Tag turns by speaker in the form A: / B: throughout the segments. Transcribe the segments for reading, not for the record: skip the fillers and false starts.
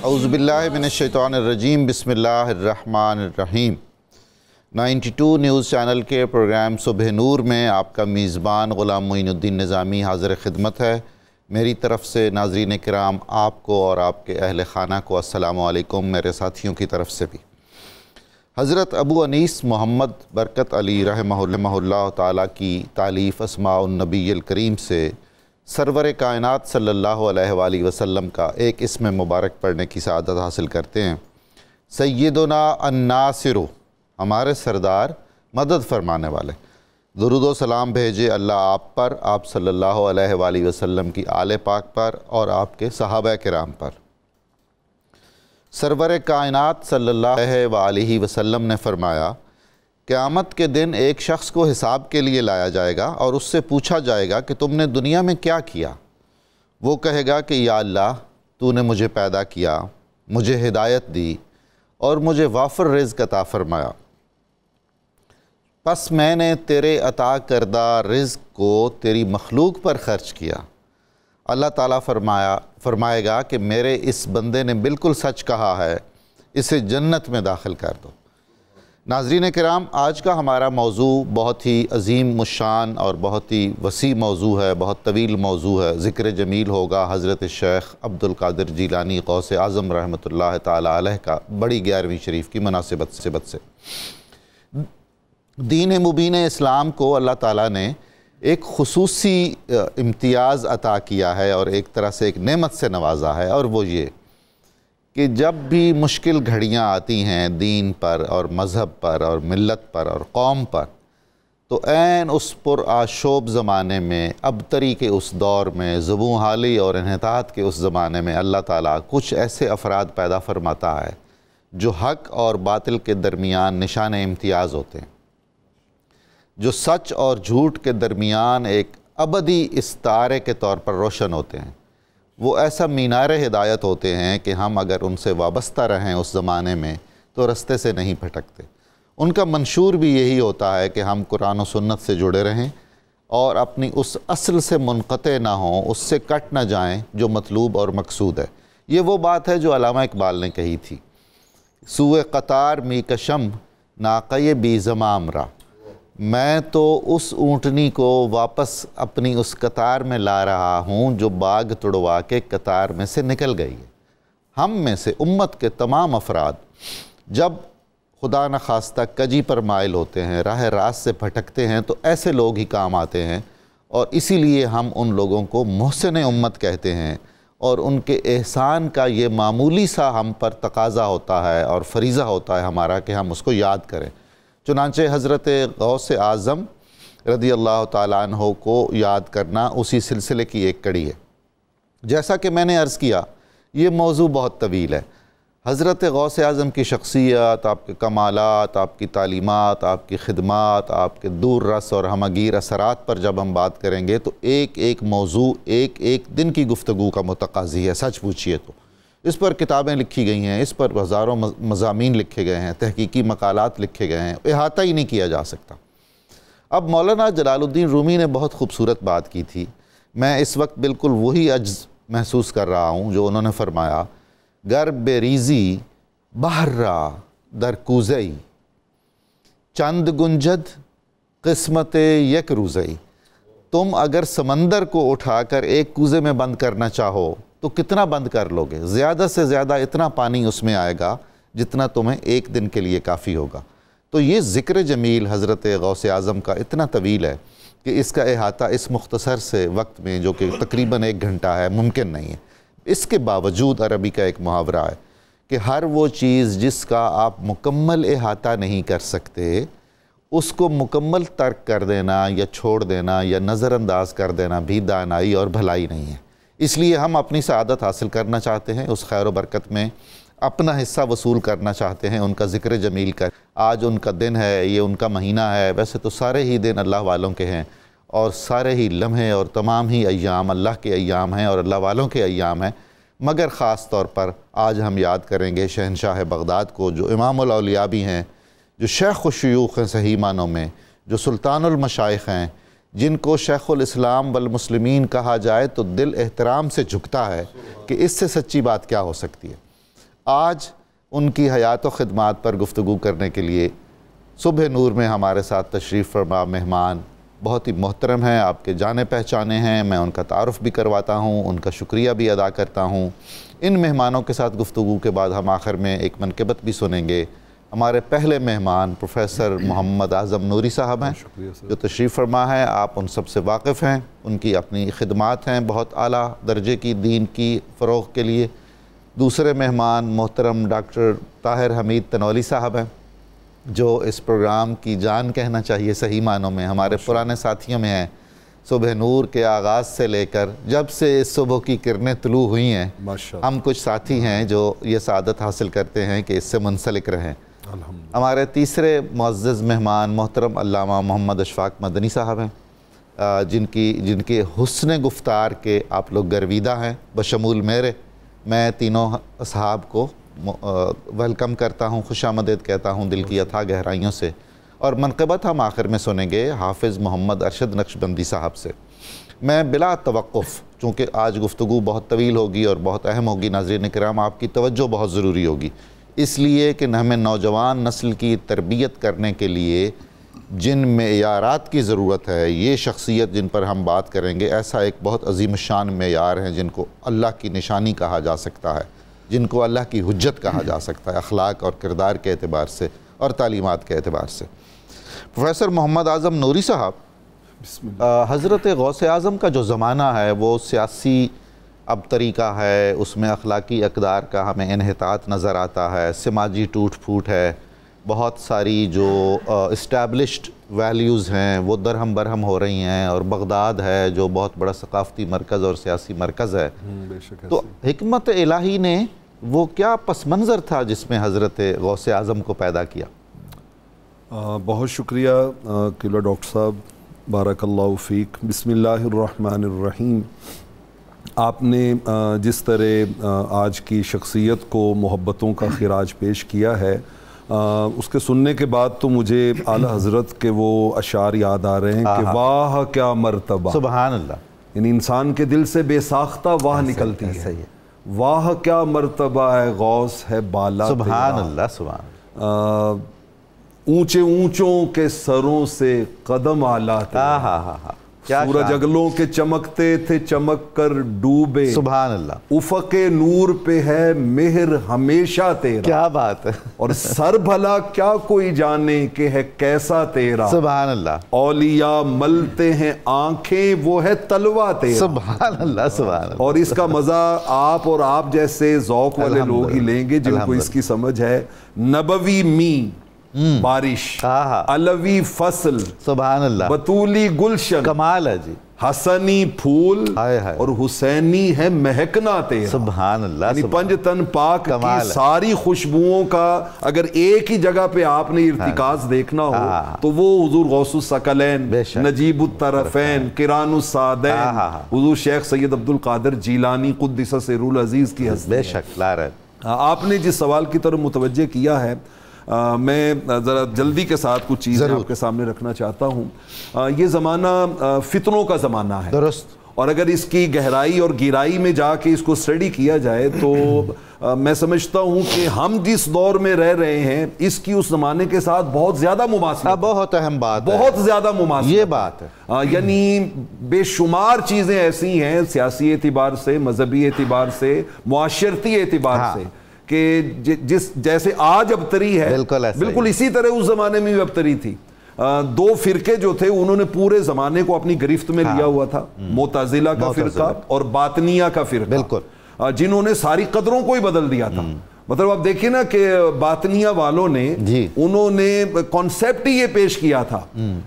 A: اعوذ باللہ من الشیطان الرجیم، بسم اللہ الرحمن الرحیم۔ 92 نیوز چینل کے پروگرام صبح نور میں آپ کا میزبان غلام معین الدین نظامی حاضر خدمت ہے۔ میری طرف سے ناظرین کرام آپ کو اور آپ کے اہل خانہ کو السلام علیکم، میرے ساتھیوں کی طرف سے بھی۔ حضرت ابو انیس محمد برکت علی رحمہ اللہ تعالیٰ کی تالیف اسماء النبی الکریم سے سرور کائنات صلی اللہ علیہ وآلہ وسلم کا ایک اسم مبارک پڑھنے کی سعادت حاصل کرتے ہیں۔ سیدنا الناصر، ہمارے سردار مدد فرمانے والے، درود و سلام بھیجے اللہ آپ پر، آپ صلی اللہ علیہ وآلہ وسلم کی آل پاک پر اور آپ کے صحابہ کرام پر۔ سرور کائنات صلی اللہ علیہ وآلہ وسلم نے فرمایا، قیامت کے دن ایک شخص کو حساب کے لیے لایا جائے گا اور اس سے پوچھا جائے گا کہ تم نے دنیا میں کیا کیا؟ وہ کہے گا کہ یا اللہ، تو نے مجھے پیدا کیا، مجھے ہدایت دی اور مجھے وافر رزق عطا فرمایا، پس میں نے تیرے عطا کردہ رزق کو تیری مخلوق پر خرچ کیا۔ اللہ تعالیٰ فرمائے گا کہ میرے اس بندے نے بالکل سچ کہا ہے، اسے جنت میں داخل کر دو۔ ناظرین کرام، آج کا ہمارا موضوع بہت ہی عظیم الشان اور بہت ہی وسیع موضوع ہے، بہت طویل موضوع ہے۔ ذکر جمیل ہوگا حضرت شیخ عبد القادر جیلانی غوث اعظم رحمۃ اللہ تعالیٰ علیہ کا بڑی 11ویں شریف کی مناسبت سے۔ دین مبین اسلام کو اللہ تعالیٰ نے ایک خصوصی امتیاز عطا کیا ہے اور ایک طرح سے ایک نعمت سے نوازا ہے، اور وہ یہ کہ جب بھی مشکل گھڑیاں آتی ہیں دین پر اور مذہب پر اور ملت پر اور قوم پر، تو عین اس پر آشوب زمانے میں، ابتری کے اس دور میں، زبوں حالی اور انحطاط کے اس زمانے میں اللہ تعالیٰ کچھ ایسے افراد پیدا فرماتا ہے جو حق اور باطل کے درمیان نشان امتیاز ہوتے ہیں، جو سچ اور جھوٹ کے درمیان ایک ابدی استعارے کے طور پر روشن ہوتے ہیں۔ وہ ایسا مینار ہدایت ہوتے ہیں کہ ہم اگر ان سے وابستہ رہیں اس زمانے میں تو رستے سے نہیں پھٹکتے۔ ان کا منشور بھی یہی ہوتا ہے کہ ہم قرآن و سنت سے جڑے رہیں اور اپنی اس اصل سے منقطع نہ ہوں، اس سے کٹ نہ جائیں جو مطلوب اور مقصود ہے۔ یہ وہ بات ہے جو علامہ اقبال نے کہی تھی، سوئے قطار می کشم ناقہ بی زمام را، میں تو اس اونٹنی کو واپس اپنی اس قطار میں لا رہا ہوں جو باغ تڑوا کے قطار میں سے نکل گئی ہے۔ ہم میں سے امت کے تمام افراد جب خدا نخواستہ کجی پر مائل ہوتے ہیں، راہ راست سے بھٹکتے ہیں، تو ایسے لوگ ہی کام آتے ہیں، اور اسی لیے ہم ان لوگوں کو محسن امت کہتے ہیں، اور ان کے احسان کا یہ معمولی سا ہم پر تقاضا ہوتا ہے اور فریضہ ہوتا ہے ہمارا کہ ہم اس کو یاد کریں۔ چنانچہ حضرت غوث اعظم رضی اللہ تعالیٰ عنہ کو یاد کرنا اسی سلسلے کی ایک کڑی ہے۔ جیسا کہ میں نے عرض کیا، یہ موضوع بہت طویل ہے۔ حضرت غوث اعظم کی شخصیت، آپ کے کمالات، آپ کی تعلیمات، آپ کی خدمات، آپ کے دور رس اور ہمگیر اثرات پر جب ہم بات کریں گے تو ایک ایک موضوع ایک ایک دن کی گفتگو کا متقاضی ہے، سچ پوچھئے تو۔ اس پر کتابیں لکھی گئی ہیں، اس پر ہزاروں مضامین لکھے گئے ہیں، تحقیقی مقالات لکھے گئے ہیں، احاطہ ہی نہیں کیا جا سکتا۔ اب مولانا جلال الدین رومی نے بہت خوبصورت بات کی تھی، میں اس وقت بالکل وہی عجز محسوس کر رہا ہوں جو انہوں نے فرمایا، گر بریزی بہر را در کوزئی چند گنجد قسمت یک روزئی، تم اگر سمندر کو اٹھا کر ایک کوزے میں بند کرنا چاہو تو کتنا بند کر لوگے؟ زیادہ سے زیادہ اتنا پانی اس میں آئے گا جتنا تمہیں ایک دن کے لیے کافی ہوگا۔ تو یہ ذکر جمیل حضرت غوث اعظم کا اتنا طویل ہے کہ اس کا احاطہ اس مختصر سے وقت میں، جو کہ تقریباً 1 گھنٹہ ہے، ممکن نہیں ہے۔ اس کے باوجود عربی کا ایک محاورہ ہے کہ ہر وہ چیز جس کا آپ مکمل احاطہ نہیں کر سکتے، اس کو مکمل ترک کر دینا یا چھوڑ دینا یا نظر انداز کر دینا بھی دانائی اور بھلائی نہیں ہے۔ اس لیے ہم اپنی سعادت حاصل کرنا چاہتے ہیں، اس خیر و برکت میں اپنا حصہ وصول کرنا چاہتے ہیں، ان کا ذکر جمیل کر۔ آج ان کا دن ہے، یہ ان کا مہینہ ہے، ویسے تو سارے ہی دن اللہ والوں کے ہیں، اور سارے ہی لمحے اور تمام ہی ایام اللہ کے ایام ہیں اور اللہ والوں کے ایام ہیں، مگر خاص طور پر آج ہم یاد کریں گے شہنشاہ بغداد کو، جو امام الاولیاء بھی ہیں، جو شیخ الشیوخ ہیں صحیح معنوں میں، جو سلطان المشائخ ہیں، جن کو شیخ الاسلام والمسلمین کہا جائے تو دل احترام سے جھکتا ہے کہ اس سے سچی بات کیا ہو سکتی ہے۔ آج ان کی حیات و خدمات پر گفتگو کرنے کے لیے صبح نور میں ہمارے ساتھ تشریف فرما مہمان بہت ہی محترم ہیں، آپ کے جانے پہچانے ہیں، میں ان کا تعارف بھی کرواتا ہوں، ان کا شکریہ بھی ادا کرتا ہوں۔ ان مہمانوں کے ساتھ گفتگو کے بعد ہم آخر میں ایک منقبت بھی سنیں گے۔ ہمارے پہلے مہمان پروفیسر محمد اعظم نوری صاحب ہیں جو تشریف فرما ہے، آپ ان سب سے واقف ہیں، ان کی اپنی خدمات ہیں بہت اعلیٰ درجے کی دین کی فروغ کے لیے۔ دوسرے مہمان محترم ڈاکٹر طاہر حمید تنولی صاحب ہیں جو اس پروگرام کی جان کہنا چاہیے صحیح معنوں میں، ہمارے پرانے ساتھیوں میں ہیں۔ صبح نور کے آغاز سے لے کر جب سے اس صبح کی کرنیں طلوع ہوئی ہیں، ہم کچھ ساتھی ہیں جو یہ سعادت حاصل کرتے ہیں کہ اس سے منسلک رہیں۔ ہمارے تیسرے معزز مہمان محترم علامہ محمد اشفاق مدنی صاحب ہیں جن کے حسن گفتار کے آپ لوگ گرویدہ ہیں بشمول میرے۔ میں تینوں اصحاب کو ویلکم کرتا ہوں، خوش آمدید کہتا ہوں دل کی اتھا گہرائیوں سے۔ اور منقبت ہم آخر میں سنیں گے حافظ محمد ارشد نقشبندی صاحب سے۔ میں بلا توقف، چونکہ آج گفتگو بہت طویل ہوگی اور بہت اہم ہوگی، ناظرین کرام آپ کی توجہ بہت ضروری ہوگی، اس لیے کہ ہمیں نوجوان نسل کی تربیت کرنے کے لیے جن معیارات کی ضرورت ہے، یہ شخصیت جن پر ہم بات کریں گے ایسا ایک بہت عظیم الشان معیار ہیں جن کو اللہ کی نشانی کہا جا سکتا ہے، جن کو اللہ کی حجت کہا جا سکتا ہے اخلاق اور کردار کے اعتبار سے اور تعلیمات کے اعتبار سے۔ پروفیسر محمد اعظم نوری صاحب، حضرت غوث اعظم کا جو زمانہ ہے وہ سیاسی اب طریقہ ہے، اس میں اخلاقی اقدار کا ہمیں انحطاط نظر آتا ہے، سماجی ٹوٹ پھوٹ ہے، بہت ساری جو اسٹیبلشڈ ویلیوز ہیں وہ درہم برہم ہو رہی ہیں، اور بغداد ہے جو بہت بڑا ثقافتی مرکز اور سیاسی مرکز ہے۔ تو حکمت الہی نے وہ کیا پس منظر تھا جس میں حضرت غوث اعظم کو پیدا کیا؟
B: بہت شکریہ قبلہ ڈاکٹر صاحب، بارک اللہ فیک۔ بسم اللہ الرحمن الرحیم۔ آپ نے جس طرح آج کی شخصیت کو محبتوں کا خراج پیش کیا ہے، اس کے سننے کے بعد تو مجھے اعلیٰ حضرت کے وہ اشعار یاد آ رہے ہیں کہ واہ کیا مرتبہ،
A: سبحان اللہ،
B: یعنی انسان کے دل سے بے ساختہ واہ نکلتی ہے، واہ کیا مرتبہ ہے غوث ہے بالا،
A: سبحان اللہ، سبحان اللہ،
B: اونچے اونچوں کے سروں سے قدم اعلیٰ تھے، سورج اگلوں کے چمکتے تھے چمک کر ڈوبے،
A: سبحان اللہ،
B: افق نور پہ ہے مہر ہمیشہ تیرا،
A: کیا بات ہے،
B: اور سر بھلا کیا کوئی جانے کہ ہے کیسا تیرا،
A: سبحان اللہ،
B: اولیاء ملتے ہیں آنکھیں وہ ہے تلوہ تیرا،
A: سبحان اللہ، سبحان اللہ۔
B: اور اس کا مزہ آپ اور آپ جیسے ذوق والے لوگ ہی لیں گے جن کو اس کی سمجھ ہے۔ نبوی می بارش، علوی فصل،
A: سبحان اللہ،
B: بطولی گلشن،
A: کمال ہے جی،
B: حسنی پھول اور حسینی ہے مہکنا تیرا،
A: سبحان اللہ،
B: یعنی پنج تن پاک کی ساری خوشبوؤں کا اگر ایک ہی جگہ پہ آپ نے ارتکاز دیکھنا ہو تو وہ حضور غوث الثقلین، نجیب الطرفین، قران السعدین، حضور شیخ سید عبد القادر جیلانی قدس سرہ العزیز کی ہستی ہے۔
A: بے شک، لا رہے۔
B: آپ نے جس سوال کی طرف متوجہ کیا ہے، میں ذرا جلدی کے ساتھ کچھ چیزیں آپ کے سامنے رکھنا چاہتا ہوں۔ یہ زمانہ فتنوں کا زمانہ ہے،
A: درست،
B: اور اگر اس کی گہرائی اور گہرائی میں جا کے اس کو اسٹڈی کیا جائے تو میں سمجھتا ہوں کہ ہم جس دور میں رہ رہے ہیں اس کی اس زمانے کے ساتھ بہت زیادہ مماثلت،
A: بہت اہم بات،
B: بہت زیادہ مماثلت،
A: یہ بات ہے،
B: یعنی بے شمار چیزیں ایسی ہیں سیاسی اعتبار سے، مذہبی اعتبار سے، معاشرتی اعتبار سے، کہ جیسے آج ابتری ہے بالکل اسی طرح اس زمانے میں بھی ابتری تھی۔ دو فرقے جو تھے انہوں نے پورے زمانے کو اپنی گرفت میں لیا ہوا تھا، معتزلہ کا فرقہ اور باطنیہ کا فرقہ، جنہوں نے ساری قدروں کو ہی بدل دیا تھا۔ مطلب آپ دیکھیں نا کہ باطنیہ والوں نے انہوں نے کانسیپٹ ہی یہ پیش کیا تھا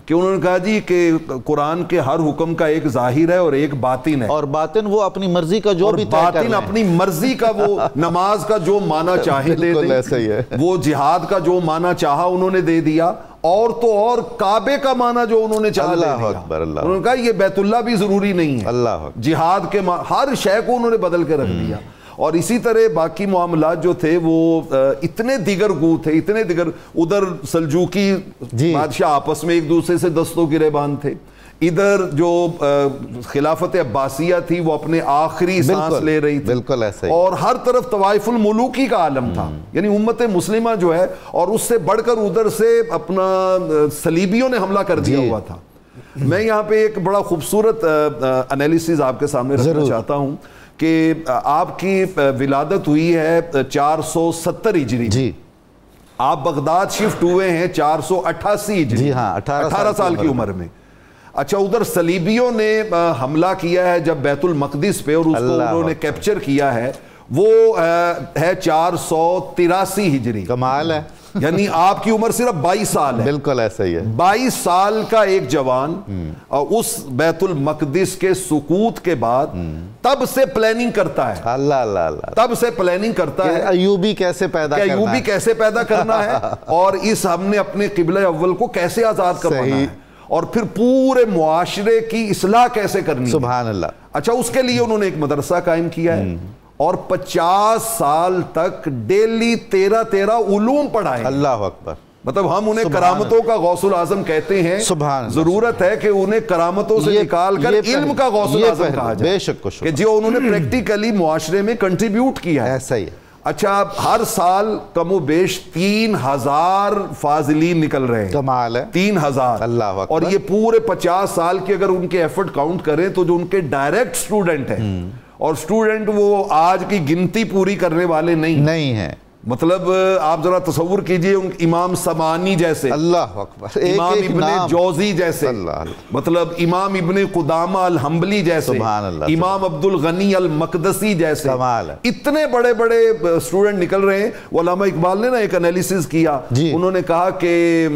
B: کہ انہوں نے کہا جی کہ قرآن کے ہر حکم کا ایک ظاہر ہے اور ایک باطن ہے،
A: اور باطن وہ اپنی مرضی کا جو بھی
B: باطن اپنی مرضی کا، وہ نماز کا جو معنی چاہے دے دیں، وہ جہاد کا جو معنی چاہا انہوں نے دے دیا، اور تو اور کعبے کا معنی جو انہوں نے چاہا دے دیا۔ انہوں نے کہا یہ بیت اللہ بھی ضروری نہیں ہے، جہاد کے ہر شے کو انہوں نے بدل کے رکھ دیا۔ اور اسی طرح باقی معاملات جو تھے وہ اتنے دیگر گو تھے، اتنے دیگر، ادھر سلجوقی بادشاہ آپس میں ایک دوسرے سے دست و گریبان تھے، ادھر جو خلافت عباسیہ تھی وہ اپنے آخری سانس لے رہی تھی,
A: بالکل ایسا ہی,
B: اور ہر طرف طوائف الملوکی کا عالم تھا, یعنی امت مسلمہ جو ہے, اور اس سے بڑھ کر ادھر سے اپنا صلیبیوں نے حملہ کر دیا ہوا تھا. میں یہاں پہ ایک بڑا خوبصورت انالیسز آپ کے سامنے رکھنا چاہتا ہوں کہ آپ کی ولادت ہوئی ہے 470 ہجری,
A: جی,
B: آپ بغداد شفٹ ہوئے ہیں 488 ہجری,
A: جی ہاں,
B: 18 سال کی عمر میں. اچھا, ادھر صلیبیوں نے حملہ کیا ہے جب بیت المقدس پہ, اور اس کو انہوں نے کیپچر کیا ہے, وہ ہے 483 ہجری.
A: کمال ہے,
B: یعنی آپ کی عمر صرف 22 سال ہے.
A: بالکل ایسا ہی ہے.
B: 22 سال کا ایک جوان اس بیت المقدس کے سقوط کے بعد تب سے پلاننگ کرتا ہے,
A: اللہ اللہ اللہ,
B: تب سے پلاننگ کرتا ہے
A: ایوبی کیسے پیدا کرنا ہے,
B: ایوبی کیسے پیدا کرنا ہے, اور اس ہم نے اپنے قبلہ اول کو کیسے آزاد کروانا ہے, اور پھر پورے معاشرے کی اصلاح کیسے کرنی ہے.
A: سبحان اللہ.
B: اچھا, اس کے لیے انہوں نے ایک مدرسہ قائم کیا ہے, اور 50 سال تک ڈیلی 13 علوم پڑھائے.
A: اللہ اکبر.
B: مطلب ہم انہیں کرامتوں کا غوث العظم کہتے ہیں, ضرورت ہے کہ انہیں کرامتوں سے نکال کر علم کا غوث العظم کہا جائے,
A: بے شک
B: کہ جو انہوں نے پریکٹیکلی معاشرے میں کنٹریبیوٹ کیا ہے.
A: ایسا ہی ہے.
B: اچھا, ہر سال کم و بیش 3000 فاضلین نکل رہے ہیں.
A: کمال ہے,
B: 3000.
A: اللہ اکبر.
B: اور یہ پورے 50 سال کے اگر ان کے ایفرٹ کاؤنٹ کریں تو جو ان کے ڈائریکٹ سٹوڈنٹ ہیں, اور سٹوڈنٹ وہ آج کی گنتی پوری کرنے والے نہیں ہیں, مطلب آپ ذرا تصور کیجئے امام سمانی جیسے,
A: اللہ اکبر,
B: امام ابن جوزی جیسے, مطلب امام ابن قدامہ الحنبلی جیسے, امام عبد الغنی المقدسی جیسے, اتنے بڑے بڑے سٹوڈنٹ نکل رہے ہیں. علامہ اقبال نے نا ایک انالیسز کیا, انہوں نے کہا کہ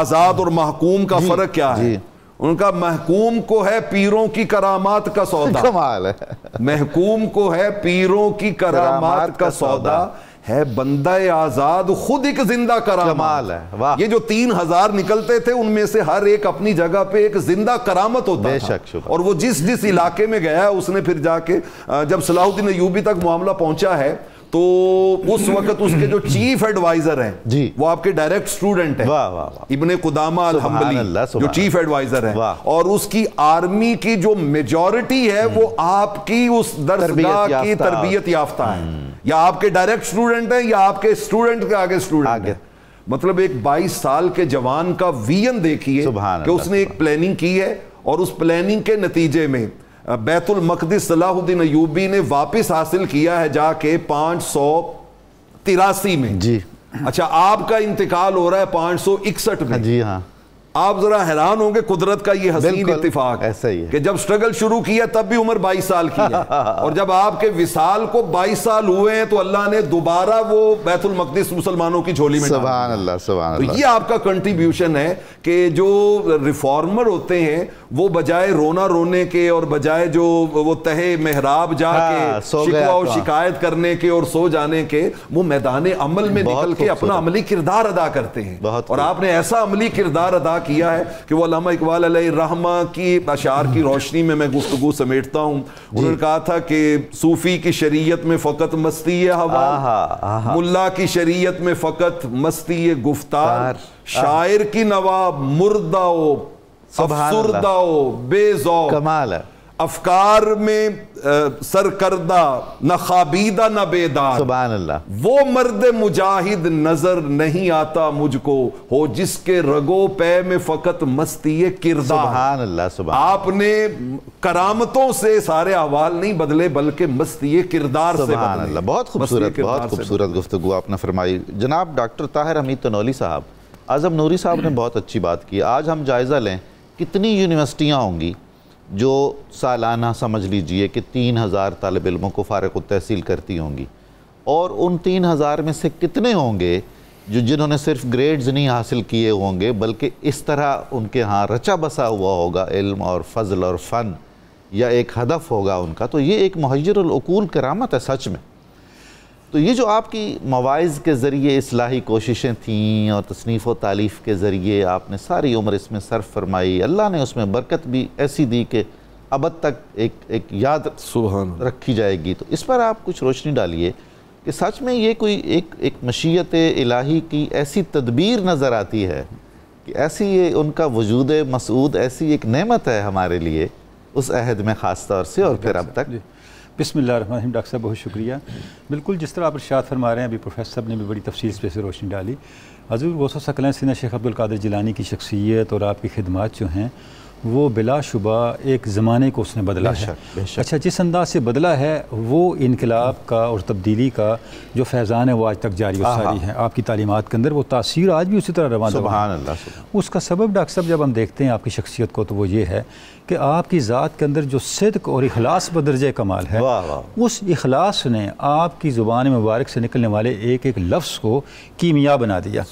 B: آزاد اور محکوم کا فرق کیا ہے. ان کا محکوم کو ہے پیروں کی کرامات کا سودا,
A: کمال ہے,
B: محکوم کو ہے پیروں کی کرامات کا سودا, ہے بندہ آزاد خود ایک زندہ کرامات ہے. یہ جو 3000 نکلتے تھے ان میں سے ہر ایک اپنی جگہ پہ ایک زندہ کرامت ہوتا تھا, اور وہ جس علاقے میں گیا اس نے پھر جا کے, جب صلاح الدین ایوبی تک معاملہ پہنچا ہے تو اس وقت اس کے جو چیف ایڈوائزر ہیں وہ آپ کے ڈائریکٹ سٹوڈنٹ ہیں, ابن قدامہ الحنبلی جو چیف ایڈوائزر ہیں, اور اس کی آرمی کی جو میجورٹی ہے وہ آپ کی اس درسگاہ کی تربیت یافتہ ہے, یا آپ کے ڈائریکٹ سٹوڈنٹ ہیں یا آپ کے سٹوڈنٹ کے آگے سٹوڈنٹ ہیں. مطلب ایک 22 سال کے جوان کا ویژن دیکھیے کہ اس نے ایک پلاننگ کی ہے, اور اس پلاننگ کے نتیجے میں بیت المقدس صلاح الدین ایوبی نے واپس حاصل کیا ہے جا کے 583 میں.
A: جی.
B: اچھا, آپ کا انتقال ہو رہا ہے 561 میں.
A: جی ہاں.
B: آپ ذرا حیران ہوں گے قدرت کا یہ حسین اتفاق
A: ایسا ہی ہے
B: کہ جب سٹرگل شروع کیا تب بھی عمر 22 سال کی ہے, اور جب آپ کے وصال کو 22 سال ہوئے ہیں تو اللہ نے دوبارہ وہ بیت المقدس مسلمانوں کی جھولی میں ڈال دیا.
A: سبحان اللہ, سبحان اللہ.
B: تو یہ آپ کا کنٹریبیوشن ہے کہ جو ریفارمر ہوتے ہیں وہ بجائے رونا رونے کے, اور بجائے جو وہ تہے محراب جا کے شکوہ و شکایت کرنے کے اور سو جانے کے, وہ میدان عمل میں نکل کے اپنا عملی کردار ادا کرتے ہیں. اور آپ نے ایسا عملی کردار ادا کیا ہے کہ وہ علامہ اقبال علیہ الرحمہ کی اشعار کی روشنی میں گفتگو سمیٹتا ہوں. انہوں نے کہا تھا کہ صوفی کی شریعت میں فقط مستی ہوا, ملا کی شریعت میں فقط مستی گفتار, شاعر کی نوا مردہ و افسردہ و بے ذوق,
A: کمال ہے,
B: افکار میں سرکردہ نہ خوابیدہ نہ بیدار,
A: سبحان اللہ.
B: وہ مرد مجاہد نظر نہیں آتا مجھ کو, ہو جس کے رگو پے میں فقط مستی کردار.
A: سبحان اللہ, سبحان.
B: آپ نے کرامتوں سے سارے احوال نہیں بدلے بلکہ مستی کردار سے
A: سبحان اللہ. بہت خوبصورت, بہت خوبصورت گفتگو آپ نے فرمائی. جناب ڈاکٹر طاہر حمید تنولی صاحب, اعظم نوری صاحب نے بہت اچھی بات کی. آج ہم جائزہ لیں کتنی یونیورسٹیاں ہوں گی جو سالانہ سمجھ لیجئے کہ 3000 طالب علموں کو فارغ التحصیل کرتی ہوں گی, اور ان 3000 میں سے کتنے ہوں گے جنہوں نے صرف گریڈز نہیں حاصل کیے ہوں گے بلکہ اس طرح ان کے ہاں رچا بسا ہوا ہوگا علم اور فضل اور فن, یا ایک ہدف ہوگا ان کا. تو یہ ایک محیر العقول کرامت ہے سچ میں. تو یہ جو آپ کی مواعظ کے ذریعے اصلاحی کوششیں تھیں اور تصنیف و تالیف کے ذریعے آپ نے ساری عمر اس میں صرف فرمائی, اللہ نے اس میں برکت بھی ایسی دی کہ ابد تک ایک یاد رکھی جائے گی. تو اس پر آپ کچھ روشنی ڈالیے کہ سچ میں یہ کوئی ایک مشیت الہی کی ایسی تدبیر نظر آتی ہے کہ ایسی یہ ان کا وجود مسعود ایسی ایک نعمت ہے ہمارے لیے اس عہد میں خاص طور سے اور پھر اب تک.
C: بسم اللہ الرحمن الرحیم. ڈاکٹر صاحب بہت شکریہ. بالکل جس طرح آپ ارشاد فرما رہے ہیں ابھی پروفیسر صاحب نے بھی بڑی تفصیل سے روشنی ڈالی. حضور غوث ثقلین سیدنا شیخ عبدالقادر جیلانی کی شخصیت اور آپ کی خدمات جو ہیں وہ بلا شبہ ایک زمانے کو اس نے بدلا ہے. اچھا جس انداز سے بدلا ہے وہ انقلاب کا اور تبدیلی کا جو فیضان ہے وہ آج تک جاری و ساری ہے آپ کی تعلیمات کے اندر. وہ تاثیر آج بھی اسی طرح رواں
A: سبحان اللہ.
C: اس کا سبب ڈاکٹر صاحب جب ہم دیکھتے ہیں آپ کی شخصیت کو تو وہ یہ ہے کہ آپ کی ذات کے اندر جو صدق اور اخلاص بدرجہ کمال ہے اس اخلاص نے آپ کی زبان مبارک سے نکلنے والے ایک ایک لفظ کو کیمیا بنا دیا.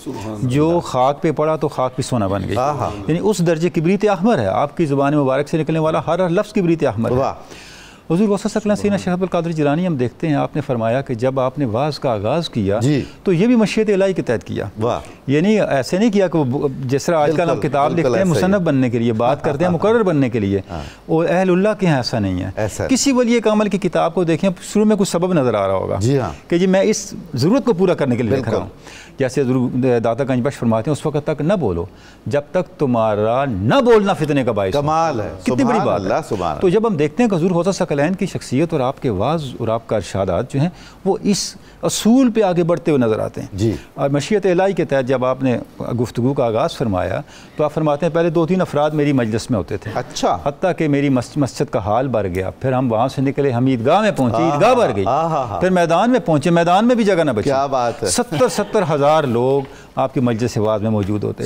C: جو خاک پہ پڑا تو خاک پہ سونا بن گئی. یعنی اس درجے کبریت احمر ہے آپ کی زبان مبارک سے نکلنے والا ہر لفظ کبریت احمر ہے. حضور غوث ثقلین سیدنا شیخ عبدالقادر جیلانی ہم دیکھتے ہیں آپ نے فرمایا کہ جب آپ نے واعظ کا آغاز کیا تو یہ بھی مشیت الہی کے تحت کیا. یعنی ایسے نہیں کیا کہ وہ جس طرح آج کل ہم کتاب لکھتے ہیں مصنف بننے کے لیے بات کرتے ہیں مقرر بننے کے لیے اور اہل اللہ کے ہیں ایسا نہیں ہے. کسی ولی کامل کی کتاب کو دیکھیں شروع میں کچھ سبب نظر آ رہا ہوگا کہ جی میں اس ضرورت کو پورا کرنے کے لیے لکھ رہا ہوں. جیسے داتا گنج بخش فرماتے ہیں اس وقت تک نہ بولو جب تک تمہارا نہ بولنا فتنے کا باعث.
A: کمال ہے.
C: کتنی بڑی بات ہے. تو جب ہم دیکھتے ہیں کہ حضور غوث ثقلین کی شخصیت اور آپ کے واعظ اور آپ کا ارشادات جو ہیں وہ اس اصول پہ آگے بڑھتے ہوئے نظر آتے ہیں. اور مشیت الہی کے تحت جب آپ نے گفتگو کا آغاز فرمایا تو آپ فرماتے ہیں پہلے 2-3 افراد میری مجلس میں ہوتے تھے.
A: اچھا.
C: حتیٰ کہ میری مسجد کا حال بھر گیا. پھر ہم وہاں سے نکلے ہم عیدگاہ میں پہنچے عیدگاہ بھر گئی. پھر میدان میں پہنچے میدان میں بھی جگہ نہ بچی.
A: کیا بات ہے.
C: 70 ہزار لوگ آپ کی مجلس واعظ میں موجود ہوتے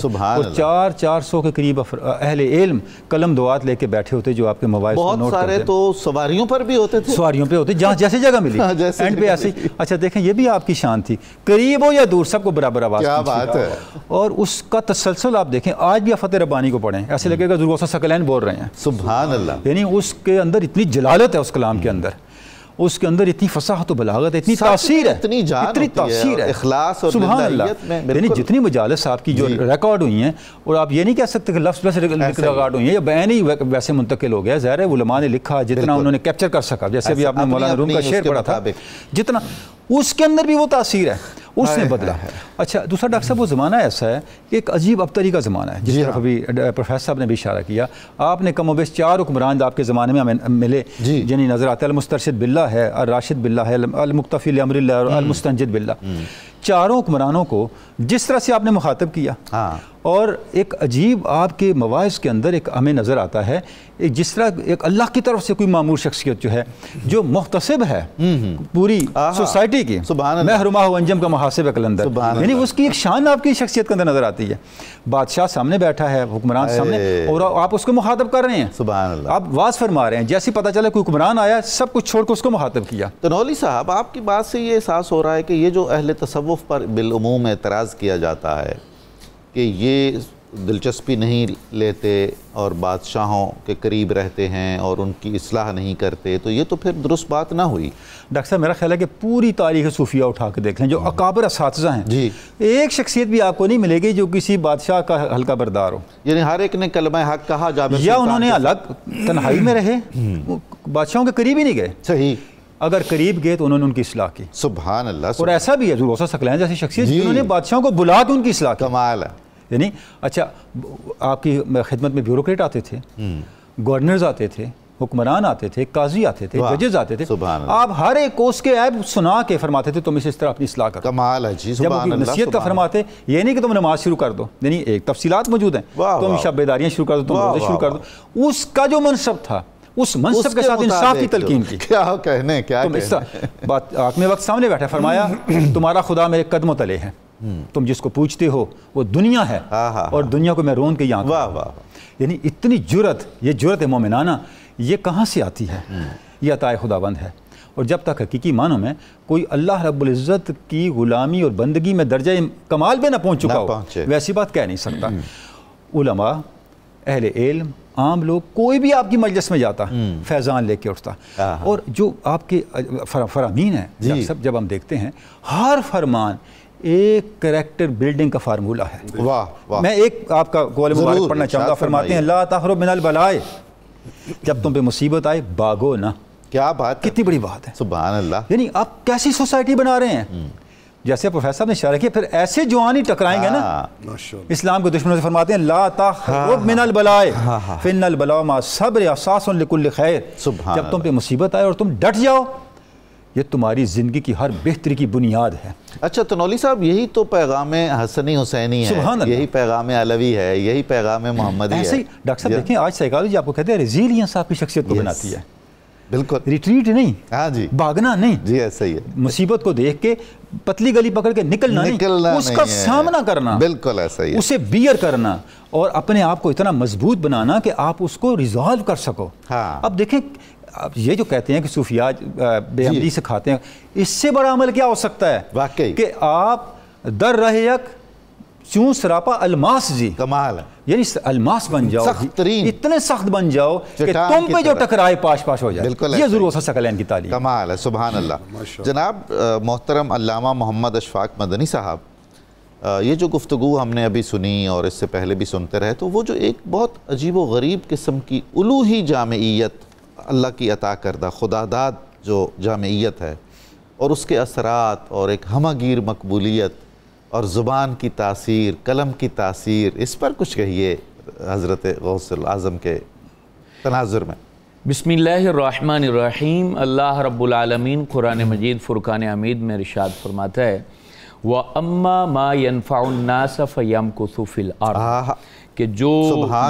C: اور 400 کے قریب اہل علم قلم دعات لے کے بیٹھے ہوتے جو آپ کے مواعظ کو نوٹ کرتے.
A: بہت سارے تو سواریوں پر بھی ہوتے تھے.
C: سواریوں پہ ہوتے جہاں جیسے جگہ ملی اینڈ پہ ایسے. اچھا دیکھیں یہ بھی آپ کی شان تھی قریب ہو یا دور سب کو برابر آواز.
A: کیا بات ہے.
C: اور اس کا تسلسل آپ دیکھیں آج بھی فتح ربانی کو پڑھیں ایسے لگے گا حضور غوث ثقلین بول رہے ہیں.
A: سبحان اللہ.
C: یعنی اس کے اندر اتنی جلالت ہے اس کلام کے اندر اس کے اندر اتنی فصاحت و بلاغت ہے اتنی تاثیر ہے اتنی تاثیر ہے
A: اخلاص اور
C: سبحان اللہ. یعنی جتنی مجالس آپ کی جو ریکارڈ ہوئی ہیں اور آپ یہ نہیں کہہ سکتے کہ لفظ ویسے ریکارڈ ہوئی ہیں یا بیان ہی ویسے منتقل ہو گیا. ظاہر ہے علماء نے لکھا جتنا انہوں نے کیپچر کر سکا جیسے بھی آپ نے مولانا روم کا شعر پڑھا تھا جتنا اس کے اندر بھی وہ تاثیر ہے اس نے بدلا. اچھا دوسرا ڈاکٹر صاحب وہ زمانہ ایسا ہے ایک عجیب ابتری کا زمانہ ہے جس طرح ابھی پروفیسر صاحب نے بھی اشارہ کیا. آپ نے کم و بیش 4 حکمران آپ کے زمانے میں ہمیں ملے جنہیں نظر آتے ہیں. المسترشد باللہ ہے الراشد باللہ ہے المقتفی لامر اللہ اور المستنجد باللہ. چاروں حکمرانوں کو جس طرح سے آپ نے مخاطب کیا اور ایک عجیب آپ کے مواعظ کے اندر ایک ہمیں نظر آتا ہے ایک جس طرح ایک اللہ کی طرف سے کوئی معمور شخصیت جو ہے جو محتسب ہے پوری سوسائٹی کی محرمہ و انجم کا محاسب قلندر یعنی اس کی ایک شان آپ کی شخصیت کے اندر نظر آتی ہے. بادشاہ سامنے بیٹھا ہے حکمران سامنے اور آپ اس کو مخاطب کر رہے ہیں.
A: سبحان اللہ.
C: آپ واز فرما رہے ہیں جیسے پتہ چلا کوئی حکمران آیا سب کچھ چھوڑ کر اس کو مخاطب کیا.
A: تنولی صاحب آپ کی بات سے یہ احساس ہو رہا ہے کہ یہ جو اہل تصوف پر بالعموم اعتراض کیا جاتا ہے کہ یہ دلچسپی نہیں لیتے اور بادشاہوں کے قریب رہتے ہیں اور ان کی اصلاح نہیں کرتے تو یہ تو پھر درست بات نہ ہوئی.
C: ڈاکٹر صاحب میرا خیال ہے کہ پوری تاریخ صوفیہ اٹھا کے دیکھ لیں جو اکابر اساتذہ ہیں ایک شخصیت بھی آپ کو نہیں ملے گی جو کسی بادشاہ کا حلقہ بردار ہو.
A: یعنی ہر ایک نے کلمہ حق کہا
C: یا انہوں نے الگ تنہائی میں رہے بادشاہوں کے قریب ہی نہیں گئے.
A: صحیح.
C: اگر قریب گئے تو انہوں نے ان کی اصلاح کی.
A: سبحان اللہ.
C: اور ایسا بھی ہے حضور غوث ثقلین جیسی شخصیت جنہوں نے بادشاہوں کو بلا کے ان کی اصلاح کی.
A: کمال ہے.
C: یعنی اچھا آپ کی خدمت میں بیوروکریٹ آتے تھے گورنرز آتے تھے حکمران آتے تھے قاضی آتے تھے ججز آتے تھے. آپ ہر ایک کو اس کے عیب سنا کے فرماتے تھے تم اسے اس طرح اپنی اصلاح کرو.
A: کمال ہے جی.
C: جب آپ نصیحت کا فرماتے یہ نہیں کہ تم نماز شروع کر دو یعنی ایک تفصیلات موجود ہیں تم شب بیداریاں شروع کر دو تم روزے شروع کر دو. اس کا جو منصب تھا اس منصب کے ساتھ انصاف کی تلقین کی.
A: کیا کہنے کیا
C: بات آپ میں وقت سامنے بیٹھا فرمایا تمہارا خدا میرے قدموں تلے ہے تم جس کو پوچھتے ہو وہ دنیا ہے اور دنیا کو میں رون کے یہاں.
A: واہ واہ.
C: یعنی اتنی جرت یہ جرت مومنانہ یہ کہاں سے آتی ہے. یہ عطائے خداوند ہے اور جب تک حقیقی معنوں میں کوئی اللہ رب العزت کی غلامی اور بندگی میں درجہ کمال پہ نہ پہنچ چکا ہو ویسی بات کہہ نہیں سکتا. علماء اہل علم عام لوگ کوئی بھی آپ کی مجلس میں جاتا فیضان لے کے اٹھتا اور جو آپ کے فرامین ہیں جب ہم دیکھتے ہیں ہر فرمان ایک کریکٹر بلڈنگ کا فارمولہ ہے. میں ایک آپ کا قول مبارک پڑھنا چاہوں گا. فرماتے ہیں لا تہرب من البلائے جب تم پہ مصیبت آئے بھاگو نہ.
A: کیا بات.
C: کتنی بڑی بات ہے.
A: سبحان اللہ.
C: یعنی آپ کیسی سوسائٹی بنا رہے ہیں جیسے پروفیسر نے اشارہ کیا، پھر ایسے جوانی ٹکرائیں گے نا اسلام کے دشمنوں سے، فرماتے ہیں لا تخرج من البلاء فإن البلاء مع الصبر اساس لكل خیر، جب تم پہ مصیبت آئے اور تم ڈٹ جاؤ، یہ تمہاری زندگی کی ہر بہتری کی بنیاد ہے۔
A: اچھا تنولی صاحب، یہی تو پیغام حسنی حسینی ہے، یہی پیغام علوی ہے، یہی پیغام محمدی ہے۔
C: ایسے ہی ڈاکٹر صاحب دیکھیں، آج سائیکالوجی آپ کو کہتے ہیں ریزیلینس آپ کی شخصیت کو بناتی ہے،
A: بالکل
C: ریٹریٹ نہیں،
A: ہاں جی،
C: بھاگنا نہیں،
A: جی ایسا ہی ہے،
C: مصیبت کو دیکھ کے پتلی گلی پکڑ کے نکلنا نہیں، اس کا سامنا کرنا،
A: بالکل ایسا ہی ہے،
C: اسے بیئر کرنا اور اپنے آپ کو اتنا مضبوط بنانا کہ آپ اس کو ریزالو کر سکو۔ اب دیکھیں یہ جو کہتے ہیں کہ صوفیاء بے عملی سے کھاتے ہیں، اس سے بڑا عمل کیا ہو سکتا ہے
A: واقعی
C: کہ آپ در رہے یک چون سراپا الماس جی،
A: کمال ہے،
C: یعنی الماس بن جاؤ، اتنے سخت بن جاؤ کہ تم پہ جو ٹکرائے پاش پاش ہو جائے، یہ ضرور ہو سکتا ہے ان کی تعلیم،
A: کمال ہے، سبحان اللہ۔ جناب محترم علامہ محمد اشفاق مدنی صاحب، یہ جو گفتگو ہم نے ابھی سنی اور اس سے پہلے بھی سنتے رہے، تو وہ جو ایک بہت عجیب و غریب قسم کی الوہی جامعیت، اللہ کی عطا کردہ خدا داد جو جامعیت ہے، اور اس کے اثرات اور ایک ہمہ گیر مقبولیت اور زبان کی تاثیر، قلم کی تاثیر، اس پر کچھ کہیے حضرت غوث اعظم کے تناظر میں۔
D: بسم اللہ الرحمن الرحیم۔ اللہ رب العالمین قرآن مجید فرقان حمید میں ارشاد فرماتا ہے وَأَمَّا مَا يَنْفَعُ النَّاسَ فَيَمْكُثُ فِي الْأَرْضِ، کہ جو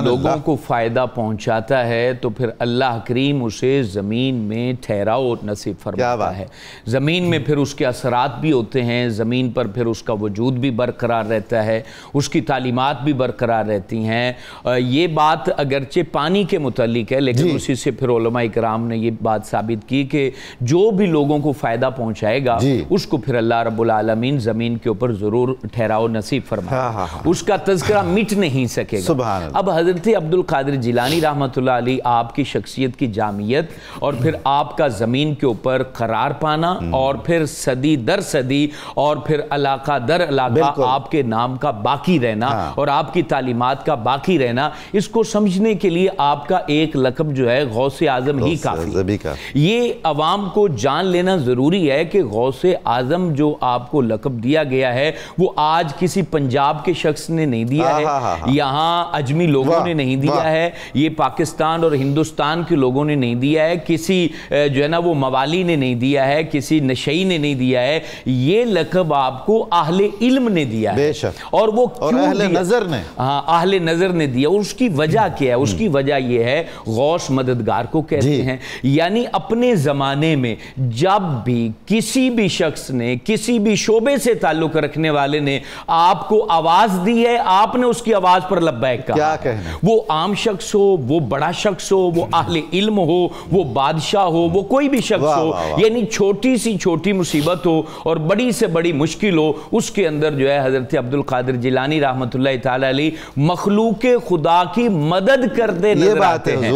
D: لوگوں کو فائدہ پہنچاتا ہے تو پھر اللہ کریم اسے زمین میں ٹھہراؤ نصیب فرماتا ہے، زمین میں پھر اس کے اثرات بھی ہوتے ہیں، زمین پر پھر اس کا وجود بھی برقرار رہتا ہے، اس کی تعلیمات بھی برقرار رہتی ہیں۔ یہ بات اگرچہ پانی کے متعلق ہے، لیکن اسی سے پھر علماء اکرام نے یہ بات ثابت کی کہ جو بھی لوگوں کو فائدہ پہنچائے گا اس کو پھر اللہ رب العالمین زمین کے اوپر ضرور ٹھہراؤ نصیب فرمائے، اس کا تذکرہ مٹ نہیں سکے۔ اب حضرت عبد القادر جیلانی رحمۃ اللہ علیہ، آپ کی شخصیت کی جامعیت اور پھر آپ کا زمین کے اوپر قرار پانا اور پھر صدی در صدی اور پھر علاقہ در علاقہ آپ کے نام کا باقی رہنا اور آپ کی تعلیمات کا باقی رہنا، اس کو سمجھنے کے لیے آپ کا ایک لقب جو ہے غوث اعظم ہی کافی۔ یہ عوام کو جان لینا ضروری ہے کہ غوث اعظم جو آپ کو لقب دیا گیا ہے وہ آج کسی پنجاب کے شخص نے نہیں دیا ہے، یہاں اجمی لوگوں نے نہیں دیا ہے، یہ پاکستان اور ہندوستان کے لوگوں نے نہیں دیا ہے، کسی جو ہے نا وہ موالی نے نہیں دیا ہے، کسی نشئی نے نہیں دیا ہے، یہ لقب آپ کو اہل علم نے دیا ہے، اور وہ کیوں
A: اہل نظر نے،
D: ہاں اہل نظر نے دیا، اور اس کی وجہ کیا ہے؟ اس کی وجہ یہ ہے غوث مددگار کو کہتے ہیں، یعنی اپنے زمانے میں جب بھی کسی بھی شخص نے، کسی بھی شعبے سے تعلق رکھنے والے نے آپ کو آواز دی ہے، آپ نے اس کی آواز پر لبیک کہا، کیا کہنا، وہ عام شخص ہو، وہ بڑا شخص ہو، وہ اہل علم ہو، وہ بادشاہ ہو، وہ کوئی بھی شخص ہو، یعنی چھوٹی سی چھوٹی مصیبت ہو اور بڑی سے بڑی مشکل ہو، اس کے اندر جو ہے حضرت عبد القادر جیلانی رحمۃ اللہ تعالی علیہ مخلوق خدا کی مدد کرتے نظر آتے ہیں۔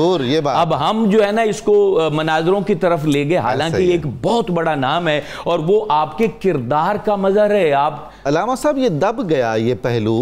D: اب ہم جو ہے نا اس کو مناظروں کی طرف لے گئے، حالانکہ ایک بہت بڑا نام ہے اور وہ آپ کے کردار کا مظہر ہے۔ آپ
A: علامہ صاحب یہ دب گیا یہ پہلو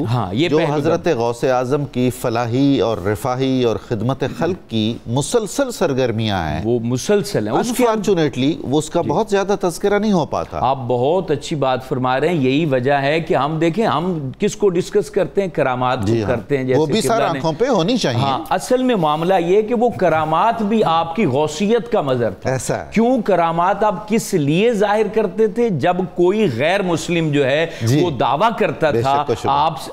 A: جو حضرت غوث اعظم کی فلاحی اور رفاہی اور خدمت خلق کی مسلسل سرگرمیاں ہیں،
D: وہ مسلسل ہیں،
A: انفارچونیٹلی وہ اس کا بہت زیادہ تذکرہ نہیں ہو پاتا۔
D: آپ بہت اچھی بات فرما رہے ہیں، یہی وجہ ہے کہ ہم دیکھیں ہم کس کو ڈسکس کرتے ہیں، کرامات کو کرتے ہیں،
A: وہ بھی سارے آنکھوں پہ ہونی چاہیے۔
D: ہاں اصل میں معاملہ یہ کہ وہ کرامات بھی آپ کی غوثیت کا مظہر تھا۔
A: ایسا
D: کیوں کرامات آپ کس لیے ظاہر کرتے تھے؟ جب کوئی غیر مسلم جو ہے وہ دعویٰ کرتا تھا،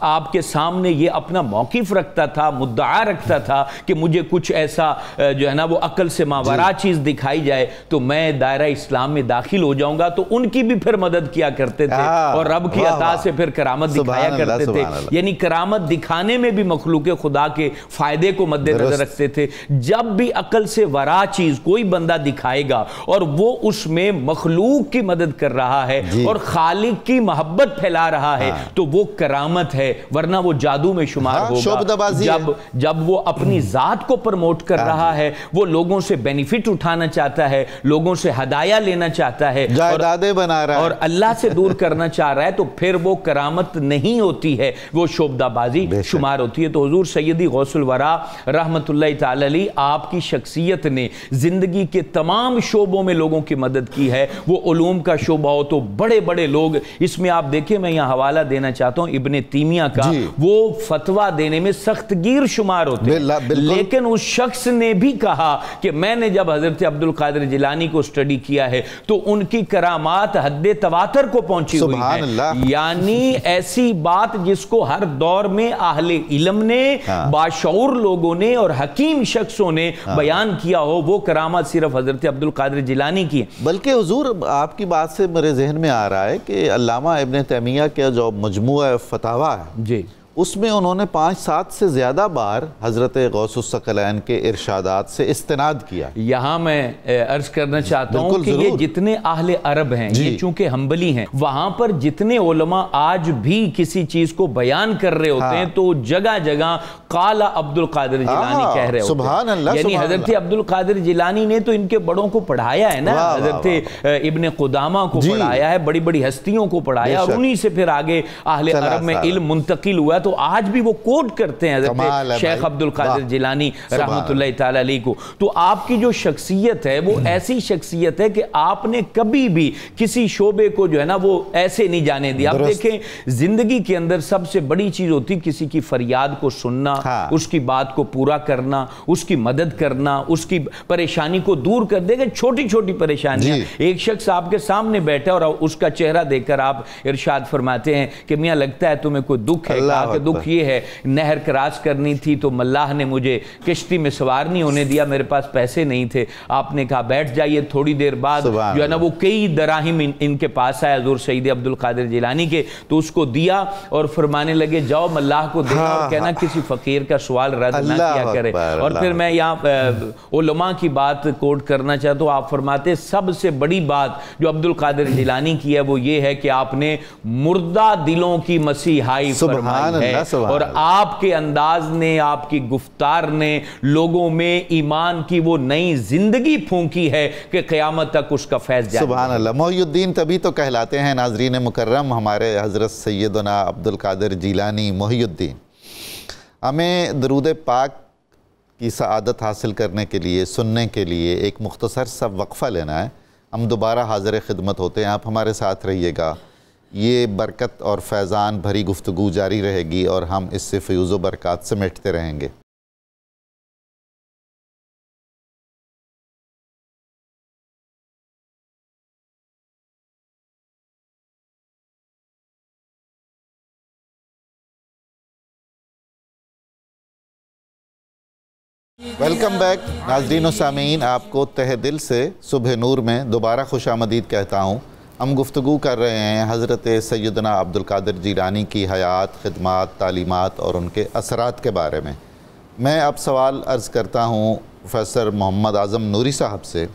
D: آپ کے سامنے یہ اپنا موقف رکھتا تھا، مدعا رکھتا تھا کہ مجھے کچھ ایسا جو ہے نا وہ عقل سے ماورا چیز دکھائی جائے تو میں دائرہ اسلام میں داخل ہو جاؤں گا، تو ان کی بھی پھر مدد کیا کرتے تھے اور رب کی عطا سے پھر کرامت دکھایا کرتے تھے، یعنی کرامت دکھانے میں بھی مخلوق خدا کے فائدے کو مد نظر رکھتے تھے۔ جب بھی عقل سے ورا چیز کوئی بندہ دکھائے گا اور وہ اس میں مخلوق کی مدد کر رہا ہے اور خالق کی محبت پھیلا رہا ہے تو وہ کرامت ہے، ورنہ وہ جادو میں شمار ہوگا۔ جب وہ اپنی ذات کو پرموٹ کر رہا ہے، وہ لوگوں سے بینیفٹ اٹھانا چاہتا ہے، لوگوں سے ہدایہ لینا چاہتا ہے،
A: جائیدادیں بنا رہا ہے اور
D: اللہ سے دور کرنا چاہ رہا ہے، تو پھر وہ کرامت نہیں ہوتی ہے، وہ شعبدہ بازی شمار ہوتی ہے۔ تو حضور سیدی غوث الورا رحمت اللہ تعالی علیہ، آپ کی شخصیت نے زندگی کے تمام شعبوں میں لوگوں کی مدد کی ہے۔ وہ علوم کا شعبہ ہو تو بڑے بڑے لوگ اس میں آپ دیکھیں، میں یہاں حوالہ دینا چاہتا ہوں ابن تیمیہ کا، وہ فتویٰ دینے میں سخت گیر شمار ہوتے ہیں، لیکن اس شخص نے بھی کہا کہ میں نے جب حضرت عبد القادر جیلانی کو اسٹڈی کیا ہے تو ان کی کرامات حد تواتر کو پہنچی ہوئی ہیں، یعنی ایسی بات جس کو ہر دور میں اہل علم نے، باشعور لوگوں نے اور حکیم شخصوں نے بیان کیا ہو، وہ کرامات صرف حضرت عبد القادر جیلانی کی ہیں۔
A: بلکہ حضور آپ کی بات سے میرے ذہن میں آ رہا ہے کہ علامہ ابن تیمیہ کا جو مجموعہ فتاویٰ ہے
D: جی،
A: اس میں انہوں نے 5-7 سے زیادہ بار حضرت غوث الثقلین کے ارشادات سے استناد کیا۔
D: یہاں میں عرض کرنا چاہتا ہوں کہ یہ جتنے اہل عرب ہیں، یہ چونکہ حنبلی ہیں، وہاں پر جتنے علماء آج بھی کسی چیز کو بیان کر رہے ہوتے ہیں تو جگہ جگہ قال عبد القادر جیلانی کہہ رہے ہوتے ہیں، یعنی حضرت عبد القادر جیلانی نے تو ان کے بڑوں کو پڑھایا ہے نا، حضرت ابن قدامہ کو پڑھایا ہے، بڑی بڑی ہستیوں کو پڑھایا، اور انہی سے پھر آگے اہل عرب میں علم منتقل ہوا، تو آج بھی وہ کوٹ کرتے ہیں حضرت شیخ عبد القادر جیلانی رحمت اللہ تعالی علیہ کو۔ تو آپ کی جو شخصیت ہے وہ ایسی شخصیت ہے کہ آپ نے کبھی بھی کسی شعبے کو جو ہے نا وہ ایسے نہیں جانے دیا۔ آپ دیکھیں زندگی کے اندر سب سے بڑی چیز ہوتی کسی کی فریاد کو سننا، اس کی بات کو پورا کرنا، اس کی مدد کرنا، اس کی پریشانی کو دور کر دے گا، چھوٹی چھوٹی پریشانیاں۔ ایک شخص آپ کے سامنے بیٹھا اور اس کا چہرہ دیکھ کر آپ ارشاد فرماتے ہیں کہ میاں لگتا ہے تمہیں کوئی دکھ ہے، کہا کہ دکھ یہ ہے، نہر کراس کرنی تھی تو ملاح نے مجھے کشتی میں سوار نہیں ہونے دیا، میرے پاس پیسے نہیں تھے، آپ نے کہا بیٹھ جائیے، تھوڑی دیر بعد جو ہے نا وہ کئی دراہم ان کے پاس آئے حضور سید عبد القادر جیلانی کے، تو اس کو دیا اور فرمانے لگے جاؤ ملاح کو دینا اور کہنا کسی فقیر کا سوال رد نہ کیا کرے۔ اور پھر میں یہاں علماء کی بات کوٹ کرنا چاہتا ہوں، آپ فرماتے سب سے بڑی بات جو عبد القادر جیلانی کی ہے وہ یہ ہے کہ آپ نے مردہ دلوں کی مسیحائی فرمائی ہے، اور آپ کے انداز نے، آپ کی گفتار نے لوگوں میں ایمان کی وہ نئی زندگی پھونکی ہے کہ قیامت تک اس کا فیض جاری۔
A: سبحان اللہ، محی الدین تبھی تو کہلاتے ہیں ناظرین مکرم ہمارے حضرت سیدنا عبد القادر جیلانی محی الدین۔ ہمیں درود پاک کی سعادت حاصل کرنے کے لیے، سننے کے لیے ایک مختصر سا وقفہ لینا ہے، ہم دوبارہ حاضر خدمت ہوتے ہیں، آپ ہمارے ساتھ رہیے گا، یہ برکت اور فیضان بھری گفتگو جاری رہے گی اور ہم اس سے فیوز و برکات سمیٹتے رہیں گے۔ ویلکم بیک ناظرین و سامعین، آپ کو تہ دل سے صبح نور میں دوبارہ خوش آمدید کہتا ہوں۔ ہم گفتگو کر رہے ہیں حضرت سیدنا عبد القادر جیلانی کی حیات، خدمات، تعلیمات اور ان کے اثرات کے بارے میں۔ میں اب سوال عرض کرتا ہوں پروفیسر محمد اعظم نوری صاحب سے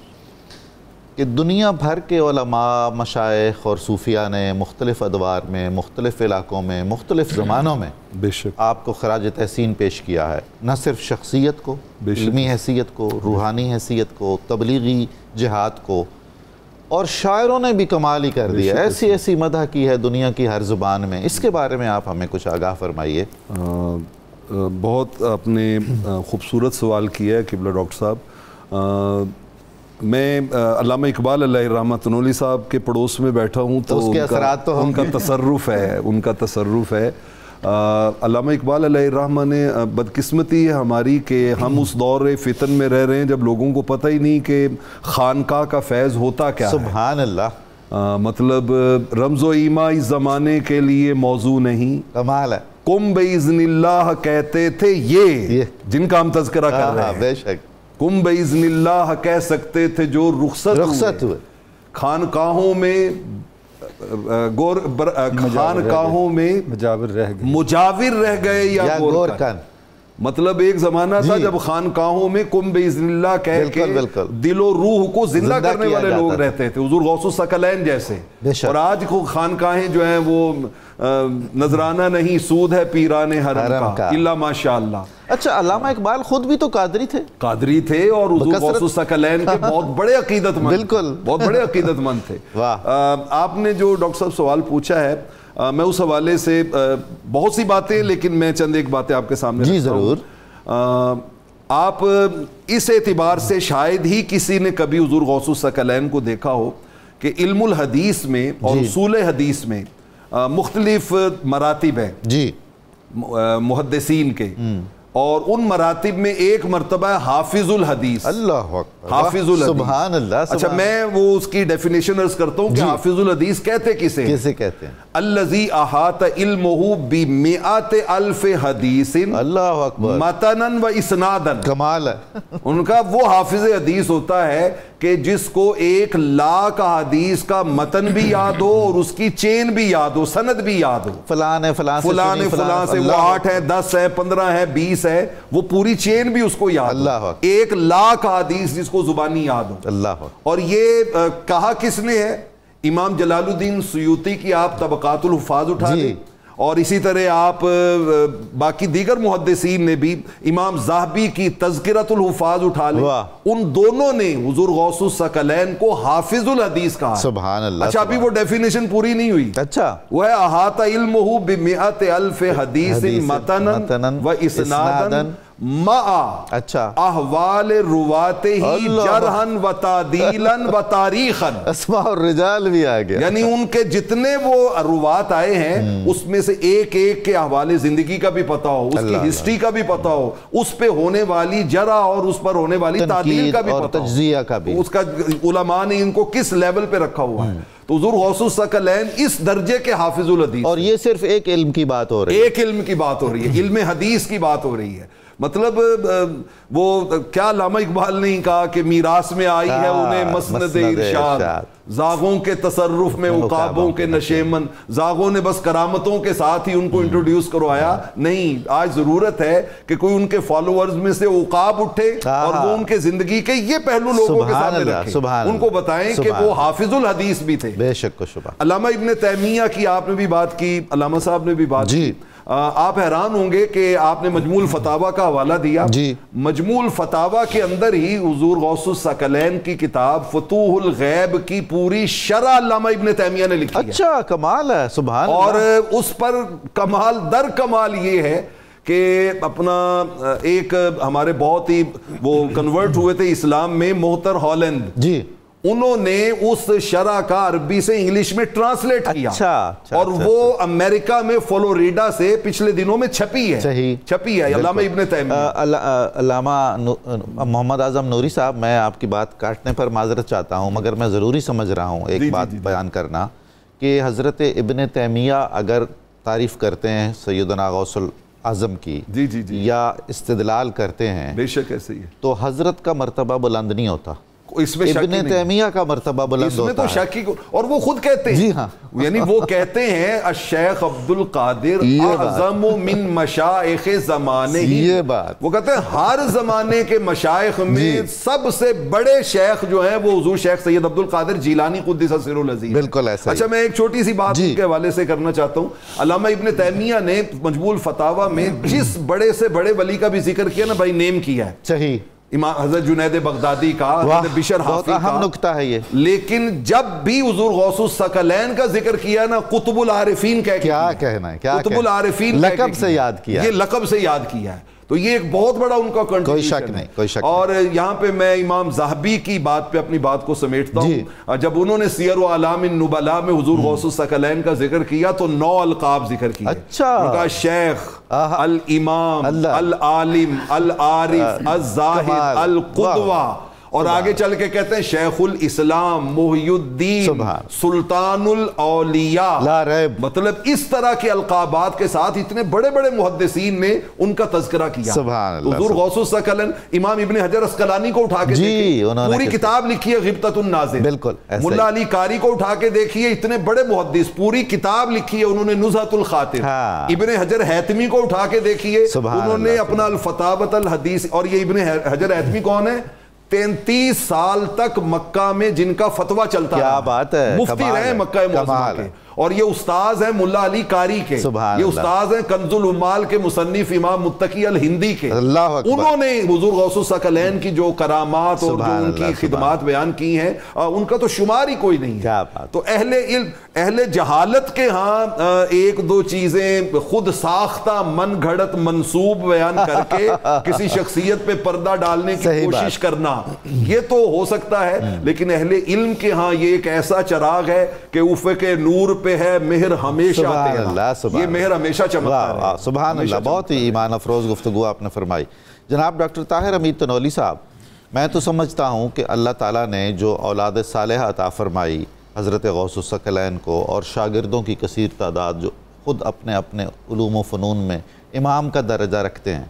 A: کہ دنیا بھر کے علماء، مشائخ اور صوفیاء نے مختلف ادوار میں، مختلف علاقوں میں، مختلف زمانوں میں
B: بے شک
A: آپ کو خراج تحسین پیش کیا ہے، نہ صرف شخصیت کو، علمی حیثیت کو، روحانی حیثیت کو، تبلیغی جہاد کو، اور شاعروں نے بھی کمال ہی کر دیا، ایسی ایسی مدح کی ہے دنیا کی ہر زبان میں۔ اس کے بارے میں آپ ہمیں کچھ آگاہ فرمائیے۔
B: بہت آپ نے خوبصورت سوال کیا ہے قبلہ ڈاکٹر صاحب۔ میں علامہ اقبال علیہ الرحمہ تنولی صاحب کے پڑوس میں بیٹھا ہوں تو
A: اس کے اثرات تو
B: ان کا تصرف ہے، علامہ اقبال علیہ الرحمہ نے بدقسمتی ہے ہماری کہ ہم اس دور فتن میں رہ رہے ہیں جب لوگوں کو پتہ ہی نہیں کہ خانقاہ کا فیض ہوتا کیا ہے۔
A: سبحان اللہ،
B: مطلب رمز و ایما اس زمانے کے لیے موضوع نہیں،
A: کمال ہے۔
B: کم بِإِذْنِ اللہ کہتے تھے یہ جن کا ہم تذکرہ کر رہے ہیں،
A: بے شک
B: کم بِإِذْنِ اللہ کہہ سکتے تھے جو رخصت ہوئے، خانقاہوں میں خانقاہوں میں مجاور رہ گئے یا گورکن۔ مطلب ایک زمانہ تھا جب خانقاہوں میں کم بِإِذْنِ اللہ کہہ کے دل و روح کو زندہ کرنے والے لوگ رہتے تھے، حضور غوث الثقلین جیسے، اور آج کو خانقاہیں جو ہیں وہ نذرانہ نہیں، سود ہے پیران حرم کا الا ماشاءاللہ۔
A: اچھا، علامہ اقبال خود بھی تو قادری
B: تھے اور حضور غوث الثقلین کے بہت بڑے عقیدت مند، بالکل بہت بڑے عقیدت مند تھے۔ آپ نے جو ڈاکٹر صاحب سوال پوچھا ہے، میں اس حوالے سے بہت سی باتیں، لیکن میں چند ایک باتیں آپ کے سامنے
A: جی ضرور۔
B: آپ اس اعتبار سے شاید ہی کسی نے کبھی حضور غوث الثقلین کو دیکھا ہو کہ علم الحدیث میں اور اصول حدیث میں مختلف مراتب ہیں
A: جی
B: محدثین کے، اور ان مراتب میں ایک مرتبہ ہے حافظ الحدیث.
A: اللہ اکبر،
B: حافظ الحدیث،
A: سبحان اللہ.
B: اچھا میں وہ اس کی ڈیفینیشن عرض کرتا ہوں کہ حافظ الحدیث کہتے کسے؟
A: کسے کہتے ہیں؟
B: الذی احاط علمہ بمئات الف حدیث
A: اللہ اکبر،
B: متنا و اسنادا.
A: کمال ہے.
B: ان کا وہ حافظ حدیث ہوتا ہے کہ جس کو 1,00,000 حدیث کا متن بھی یاد ہو اور اس کی چین بھی یاد ہو، سند بھی یاد ہو.
A: فلان ہے فلان
B: سے وہ 8 ہے 10 ہے 15 ہے 20 ہے، وہ پوری چین بھی اس کو یاد ہو. 1,00,000 حدیث جس کو زبانی یاد ہو.
A: اللہ.
B: اور یہ کہا کس نے ہے؟ امام جلال الدین سیوطی کی آپ طبقات الحفاظ اٹھا لیں، اور اسی طرح آپ باقی دیگر محدثین نے بھی امام ذہبی کی تذکرۃ الحفاظ اٹھا لیں، ان دونوں نے حضور غوث الثقلین کو حافظ الحدیث کہا.
A: سبحان اللہ.
B: اچھا ابھی وہ ڈیفینیشن پوری نہیں ہوئی.
A: اچھا
B: وہ ہے احاط علمہ بمئات الف حدیث متنا و اسنادا مع
A: اچھا
B: احوال رواتہ جرحا و تعدیلا و تاریخا.
A: اسماء الرجال بھی آ گیا،
B: یعنی ان کے جتنے وہ روات آئے ہیں اس میں سے ایک ایک کے احوال زندگی کا بھی پتا ہو، اس کی ہسٹری کا بھی پتا ہو، اس پہ ہونے والی جرح اور اس پر ہونے والی تعدیل کا بھی پتا ہو،
A: تجزیہ کا بھی،
B: اس کا علماء نے ان کو کس لیول پہ رکھا ہوا ہے. تو حضور غوث الثقلین اس درجے کے حافظ الحدیث.
A: اور یہ صرف ایک علم کی بات ہو رہی ہے،
B: ایک علم کی بات ہو رہی ہے، علم حدیث کی بات ہو رہی ہے. مطلب وہ کیا علامہ اقبال نے کہا کہ میراث میں آئی ہے انہیں مسند ارشاد، زاغوں کے تصرف میں عقابوں کے نشیمن. زاغوں نے بس کرامتوں کے ساتھ ہی ان کو انٹروڈیوس کروایا نہیں، آج ضرورت ہے کہ کوئی ان کے فالوورز میں سے عقاب اٹھے اور وہ ان کے زندگی کے یہ پہلو لوگوں کے سامنے رکھیں، ان کو بتائیں کہ وہ حافظ الحدیث بھی تھے.
A: بے شک و شبہ.
B: علامہ ابن تیمیہ کی آپ نے بھی بات کی، علامہ صاحب نے بھی بات کی. آپ حیران ہوں گے کہ آپ نے مجموع الفتاوی کا حوالہ دیا. مجموع الفتاوی کے اندر ہی حضور غوث الثقلین کی کتاب فتوح الغیب کی پوری شرح علامہ ابن تیمیہ نے لکھی ہے.
A: اچھا کمال ہے، سبحان اللہ.
B: اور اس پر کمال در کمال یہ ہے کہ اپنا ایک ہمارے بہت ہی وہ کنورٹ ہوئے تھے اسلام میں، محتر ہالینڈ جی، انہوں نے اس شرح کا عربی سے انگلش میں ٹرانسلیٹ کیا، اور وہ امریکہ میں فلوریڈا سے پچھلے دنوں میں چھپی ہے علامہ ابن تیمیہ.
A: علامہ محمد اعظم نوری صاحب، میں آپ کی بات کاٹنے پر معذرت چاہتا ہوں، مگر میں ضروری سمجھ رہا ہوں ایک بات بیان کرنا کہ حضرت ابن تیمیہ اگر تعریف کرتے ہیں سیدنا غوث اعظم کی یا استدلال کرتے ہیں،
B: بے شک ایسے ہی ہے،
A: تو حضرت کا مرتبہ بلند نہیں ہوتا،
B: اس میں
A: ابن تیمیہ کا مرتبہ بلند ہوتا ہے.
B: اس میں تو شک ہی، اور وہ خود کہتے ہیں، یعنی وہ کہتے ہیں الشیخ عبد القادر اعظم من مشائخ زمانے ہی.
A: یہ بات
B: وہ کہتے ہیں ہر زمانے کے مشائخ میں سب سے بڑے شیخ جو ہیں وہ حضور شیخ سید عبد القادر جیلانی قدس سرہ العزیز.
A: بالکل ایسا.
B: اچھا میں ایک چھوٹی سی بات ان کے حوالے سے کرنا چاہتا ہوں. علامہ ابن تیمیہ نے مجموع الفتاوی میں جس بڑے سے بڑے ولی کا بھی ذکر کیا نا بھائی، نیم کیا ہے.
A: صحیح.
B: امام حضرت جنید بغدادی کا، حضرت بشر حافی کا،
A: اہم نکتہ ہے یہ.
B: لیکن جب بھی حضور غوث الثقلین کا ذکر کیا نا، قطب العارفین
A: کیا کہنا ہے،
B: قطب العارفین
A: لقب سے یاد کیا،
B: یہ لقب سے یاد کیا ہے. تو یہ ایک بہت بڑا ان کا کنٹریبیوشن ہے.
A: کوئی شک نہیں، کوئی شک نہیں.
B: اور یہاں پہ میں امام ذہبی کی بات پہ اپنی بات کو سمیٹتا ہوں. جب انہوں نے سیر و اعلام النبلاء میں حضور غوث الثقلین کا ذکر کیا تو 9 القاب ذکر کیے.
A: اچھا.
B: ان کا شیخ، الامام، العالم، العارف، الزاہد، القدوہ، اور آگے چل کے کہتے ہیں شیخ الاسلام، محی الدین، سلطان الاولیاء.
A: لا ریب.
B: مطلب اس طرح کے القابات کے ساتھ اتنے بڑے بڑے محدثین نے ان کا تذکرہ کیا.
A: سبحان اللہ.
B: حضور غوث الثقلین، امام ابن حجر اسقلانی کو اٹھا کے دیکھیے، پوری کتاب لکھی ہے غبطۃ الناظر.
A: بالکل.
B: ملا علی قاری کو اٹھا کے دیکھیے، اتنے بڑے محدث، پوری کتاب لکھی ہے انہوں نے نزہۃ الخاطر. ابن حجر حیتمی کو اٹھا کے دیکھیے، انہوں نے اپنا الفتاوۃ الحدیث. اور یہ ابن حجر حیتمی کون ہے؟ 33 سال تک مکہ میں جن کا فتویٰ چلتا
A: ہے. کیا بات ہے،
B: مفتی رہے مکہ معظمہ کے. اور یہ استاذ ہیں ملا علی قاری کے، یہ استاذ ہیں کنز العمال کے مصنف امام متقی الہندی کے. انہوں نے حضور غوث الثقلین کی جو کرامات اور جو ان کی خدمات بیان کی ہیں ان کا تو شمار ہی کوئی نہیں ہے. تو اہل علم، اہل جہالت کے ہاں ایک دو چیزیں خود ساختہ من گھڑت منصوب بیان کر کے کسی شخصیت پہ پردہ ڈالنے کی کوشش کرنا یہ تو ہو سکتا ہے، لیکن اہل علم کے ہاں یہ ایک ایسا چراغ ہے کہ افق نور پہ پہ ہے مہر ہمیشہ تیرا، یہ مہر ہمیشہ چمکتا ہے.
A: سبحان اللہ، بہت ہی ایمان افروز گفتگو آپ نے فرمائی. جناب ڈاکٹر طاہر حمید تنولی صاحب، میں تو سمجھتا ہوں کہ اللہ تعالیٰ نے جو اولاد صالحہ عطا فرمائی حضرت غوث الثقلین کو، اور شاگردوں کی کثیر تعداد جو خود اپنے اپنے علوم و فنون میں امام کا درجہ رکھتے ہیں،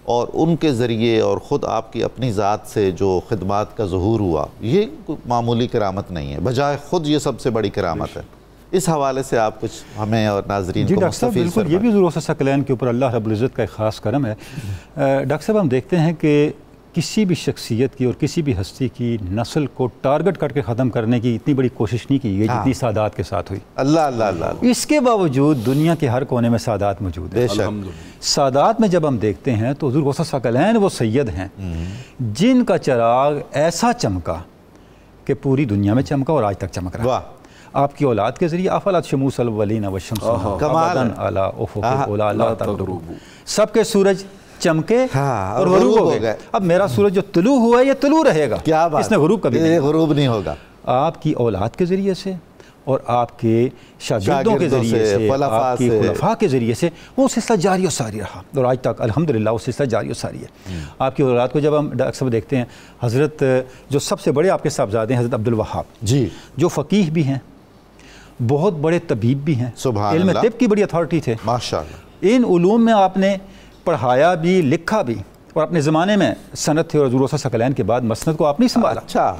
A: اور ان کے ذریعے اور خود آپ کی اپنی ذات سے جو خدمات کا ظہور ہوا، یہ معمولی کرامت نہیں ہے، بجائے خود یہ سب سے بڑی کرامت ہے. اس حوالے سے آپ کچھ ہمیں اور ناظرین کو
C: ڈاکٹر صاحب بالکل، یہ بھی حضور غوث الثقلین کے اوپر اللہ رب العزت کا ایک خاص کرم ہے. ڈاکٹر صاحب ہم دیکھتے ہیں کہ کسی بھی شخصیت کی اور کسی بھی ہستی کی نسل کو ٹارگٹ کر کے ختم کرنے کی اتنی بڑی کوشش نہیں کی گئی جتنی سادات کے ساتھ ہوئی.
A: اللہ اللہ اللہ.
C: اس کے باوجود دنیا کے ہر کونے میں سادات موجود ہیں. سادات میں جب ہم دیکھتے ہیں تو حضور غوث الثقلین وہ سید ہیں جن کا چراغ ایسا چمکا کہ پوری دنیا میں چمکا اور آج تک چمک رہا ہے. آپ کی اولاد کے ذریعے افلت شموس الاولین والشمس ابدا علی افق الاولی لا تغرب، سب کے سورج چمکے اور غروب ہو گئے. اب میرا سورج جو طلوع ہوا ہے یہ طلوع رہے گا،
A: کیا بات،
C: اس نے غروب کبھی
A: نہیں، غروب نہیں ہوگا.
C: آپ کی اولاد کے ذریعے سے اور آپ کے شاگردوں کے ذریعے سے، آپ کی خلفاء کے ذریعے سے وہ سلسلہ جاری و ساری رہا، اور آج تک الحمدللہ وہ سلسلہ جاری و ساری ہے. آپ کی اولاد کو جب ہم ڈاکٹر صاحب دیکھتے ہیں، حضرت جو سب سے بڑے آپ کے صاحبزادے ہیں حضرت عبدالوہاب جی، جو فقیہ بھی ہیں، بہت بڑے طبیب بھی ہیں، علم طب کی بڑی اتھارٹی تھے ماشاءاللہ. ان علوم میں آپ نے پڑھایا بھی، لکھا بھی، اور اپنے زمانے میں سند تھے، اور حضور غوث الثقلین کے بعد مسند کو آپ نہیں سنبھالا. اچھا.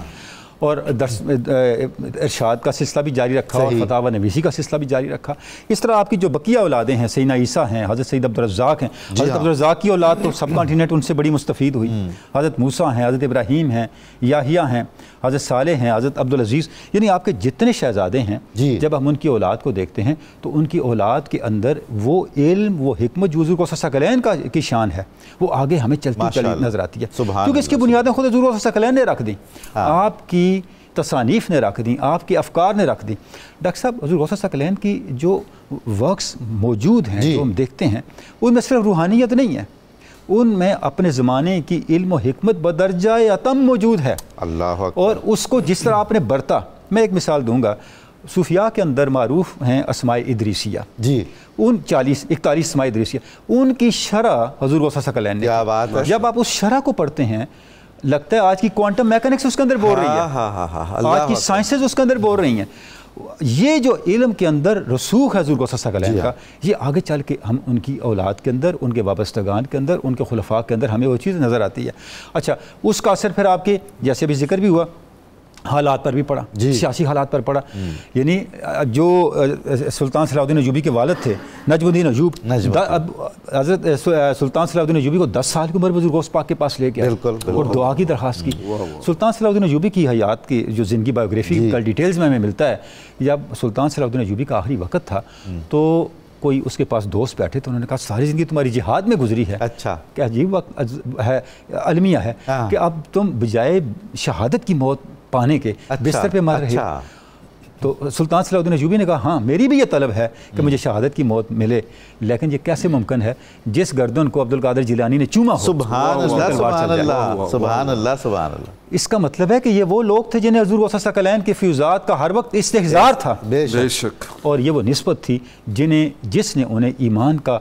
C: اور درس ارشاد کا سلسلہ بھی جاری رکھا اور فتاوی نویسی کا سلسلہ بھی جاری رکھا. اس طرح آپ کی جو بقیہ اولادیں ہیں، سیدنا عیسیٰ ہیں، حضرت سید عبدالرزاق ہیں. حضرت عبدالرزاق کی اولاد تو سب کانٹیننٹ ان سے بڑی مستفید ہوئی. حضرت موسیٰ ہیں، حضرت ابراہیم ہیں، یحییٰ ہیں، حضرت صالح ہیں، حضرت عبدالعزیز، یعنی آپ کے جتنے شہزادے ہیں جب ہم ان کی اولاد کو دیکھتے ہیں تو ان کی اولاد کے اندر وہ علم، وہ حکمت جو حضور غوث الثقلین کی شان ہے وہ آگے ہمیں چلتی چلی نظر آتی ہے، کیونکہ اس کی بنیادیں خود حضور غوث الثقلین نے رکھ دیں، آپ کی تصانیف نے رکھ دیں، آپ کے افکار نے رکھ دیں. ڈاکٹر صاحب حضور غوث الثقلین کی جو ورکس موجود ہیں جو ہم دیکھتے ہیں ان میں صرف روحانیت نہیں ہے، ان میں اپنے زمانے کی علم و حکمت بدرجہ اتم موجود ہے. اللہ اکبر. اور اس کو جس طرح آپ نے برتا، میں ایک مثال دوں گا، صوفیاء کے اندر معروف ہیں اسماء ادریسیہ جی، ان 41 اسماء ادریسیہ، ان کی شرح حضور غوث الثقلین نے. کیا بات ہے. جب آپ اس شرح کو پڑھتے ہیں لگتا ہے آج کی کوانٹم میکینکس اس کے اندر بول رہی ہے، آج کی سائنسز اس کے اندر بول رہی ہیں. یہ جو علم کے اندر رسوخ ہے حضور غوث الثقلین کا، یہ آگے چل کے ہم ان کی اولاد کے اندر، ان کے وابستگان کے اندر، ان کے خلفاء کے اندر ہمیں وہ چیز نظر آتی ہے. اچھا، اس کا اثر پھر آپ کے جیسے بھی ذکر بھی ہوا حالات پر بھی پڑا، سیاسی حالات پر پڑا. یعنی جو سلطان صلاح الدین ایوبی کے والد تھے نجم الدین ایوب، حضرت سلطان صلاح الدین ایوبی کو 10 سال کی عمر حضور غوث پاک کے پاس لے گیا اور دعا کی درخواست کی. سلطان صلاح الدین ایوبی کی حیات کی جو زندگی بایوگرافی کا ڈیٹیلز میں ہمیں ملتا ہے، جب سلطان صلاح الدین ایوبی کا آخری وقت تھا تو کوئی اس کے پاس دوست بیٹھے تو انہوں نے کہا ساری زندگی تمہاری جہاد میں گزری ہے. اچھا. کہ عجیب وقت ہے، المیہ ہے کہ اب تم بجائے شہادت کی موت پانے کے بستر پہ مر رہے ہو. تو سلطان صلاح الدین ایوبی نے کہا ہاں میری بھی یہ طلب ہے کہ مجھے شہادت کی موت ملے، لیکن یہ کیسے ممکن ہے جس گردن کو عبدالقادر جیلانی نے چوما ہو. سبحان اللہ سبحان اللہ سبحان اللہ سبحان اللہ. اس کا مطلب ہے کہ یہ وہ لوگ تھے جنہیں حضور غوث الثقلین کے فیوزات کا ہر وقت استحضار تھا. بے شک. اور یہ وہ نسبت تھی جس نے انہیں ایمان کا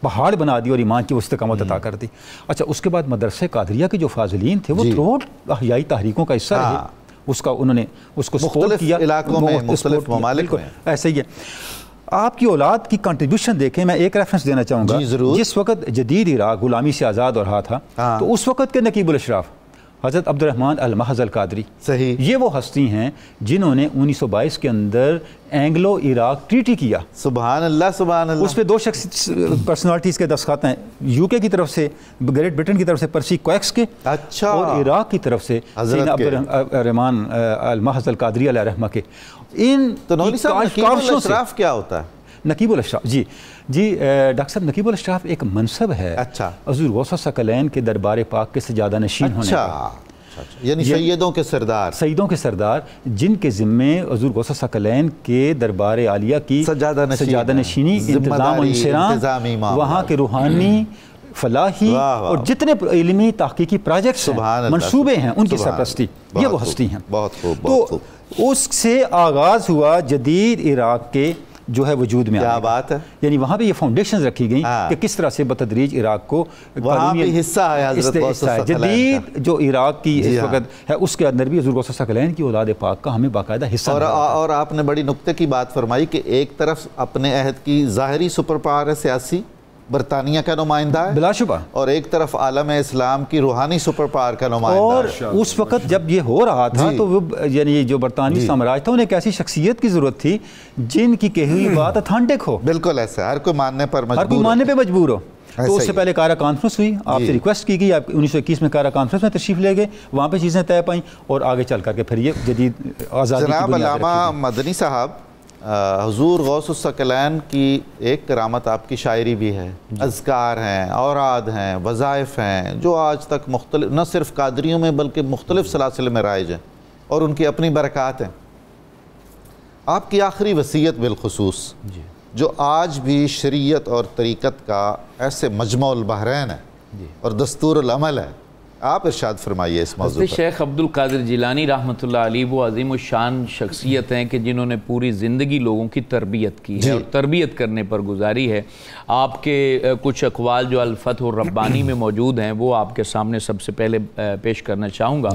C: پہاڑ بنا دی اور ایمان کی استقامت عطا کر دی. اچھا، اس کے بعد مدرسہ قادریہ کے جو فاضلین تھے وہ تھروٹ احیائی تحریکوں کا حصہ رہے، اس کا انہوں نے اس کو سپورٹ کیا علاقوں میں، مختلف ممالک میں. ایسے ہی ہے. آپ کی اولاد کی کنٹریبیوشن دیکھیں، میں ایک ریفرنس دینا چاہوں گا. جس وقت جدید عراق غلامی سے آزاد ہو رہا تھا تو اس وقت کے نقیب الاشراف حضرت عبد الرحمن المحض القادری، صحیح، یہ وہ ہستی ہیں جنہوں نے 1922 کے اندر اینگلو عراق ٹریٹی کیا. سبحان اللہ سبحان اللہ. اس پہ 2 شخص پرسنالٹیز کے دستخط ہیں، یو کے کی طرف سے، گریٹ برٹن کی طرف سے پرسی کویکس کے، اچھا، اور عراق کی طرف سے سیدنا عبد الرحمن المحض القادری علیہ رحمہ کے. ان نقیب الاشراف کیا ہوتا ہے؟ نقیب الاشراف جی ڈاکٹر صاحب، نقیب الاشراف ایک منصب ہے حضور غوث الثقلین کے دربار پاک کے سجادہ نشین ہونے کا، یعنی سیدوں کے سردار جن کے ذمے حضور غوث الثقلین کے دربار عالیہ کی سجادہ نشینی، انتظام و انصرام، وہاں کے روحانی فلاحی اور جتنے علمی تحقیقی پروجیکٹس منصوبے ہیں ان کی سرپرستی، یہ وہ ہستی ہیں. تو اس سے آغاز ہوا جدید عراق کے جو ہے وجود میں.
A: کیا بات ہے.
C: یعنی وہاں پہ یہ فاؤنڈیشنز رکھی گئیں کہ کس طرح سے بتدریج عراق کو
A: وہاں بھی حصہ ہے حضرت غوث الثقلین کا.
C: جدید جو عراق کی اس وقت ہے اس کے اندر بھی حضور غوث الثقلین کی اولاد پاک کا ہمیں باقاعدہ حصہ.
A: اور آپ نے بڑی نکتے کی بات فرمائی کہ ایک طرف اپنے عہد کی ظاہری سپر پاور ہے سیاسی، برطانیہ کا نمائندہ ہے
C: بلا شبہ، اور
A: ایک طرف عالم اسلام کی روحانی سپر پاور کا نمائندہ ہے.
C: اور اس وقت جب یہ ہو رہا تھا تو وہ یعنی جو برطانوی سامراج تھا انہیں ایک ایسی شخصیت کی ضرورت تھی جن کی کہی ہوئی بات اتھینٹک ہو.
A: بالکل ایسا، ہر کوئی ماننے پر مجبور،
C: ہر کوئی ماننے پہ مجبور ہو. تو اس سے پہلے قاہرہ کانفرنس ہوئی، آپ سے ریکویسٹ کی گئی، آپ 1921 میں قاہرہ کانفرنس میں تشریف لے گئے، وہاں پہ چیزیں طے پائیں اور آگے چل کر کے پھر یہ جدید آزادی کی
A: جناب
C: بنیاد
A: علامہ مدنی صاحب، حضور غوث الثقلین کی ایک کرامت آپ کی شاعری بھی ہے، اذکار ہیں، اوراد ہیں، وظائف ہیں، جو آج تک مختلف نہ صرف قادریوں میں بلکہ مختلف سلاسل میں رائج ہیں اور ان کی اپنی برکات ہیں. آپ کی آخری وصیت بالخصوص جو آج بھی شریعت اور طریقت کا ایسے مجمع البحرین ہے اور دستور العمل ہے، آپ ارشاد فرمائیے اس موضوع پر.
D: شیخ عبد القادر جیلانی رحمۃ اللہ علیہ وہ عظیم الشان شخصیت ہیں کہ جنہوں نے پوری زندگی لوگوں کی تربیت کی ہے اور تربیت کرنے پر گزاری ہے. آپ کے کچھ اقوال جو الفتح الربانی میں موجود ہیں وہ آپ کے سامنے سب سے پہلے پیش کرنا چاہوں گا.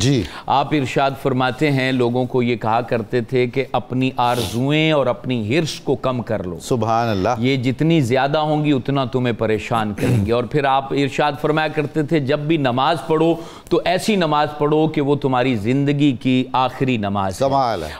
D: آپ ارشاد فرماتے ہیں لوگوں کو یہ کہا کرتے تھے کہ اپنی آرزویں اور اپنی ہرس کو کم کر لو،
A: سبحان اللہ،
D: یہ جتنی زیادہ ہوں گی اتنا تمہیں پریشان کریں گے. اور پھر آپ ارشاد فرمایا کرتے تھے جب بھی نماز پڑھو تو ایسی نماز پڑھو کہ وہ تمہاری زندگی کی آخری نماز ہے.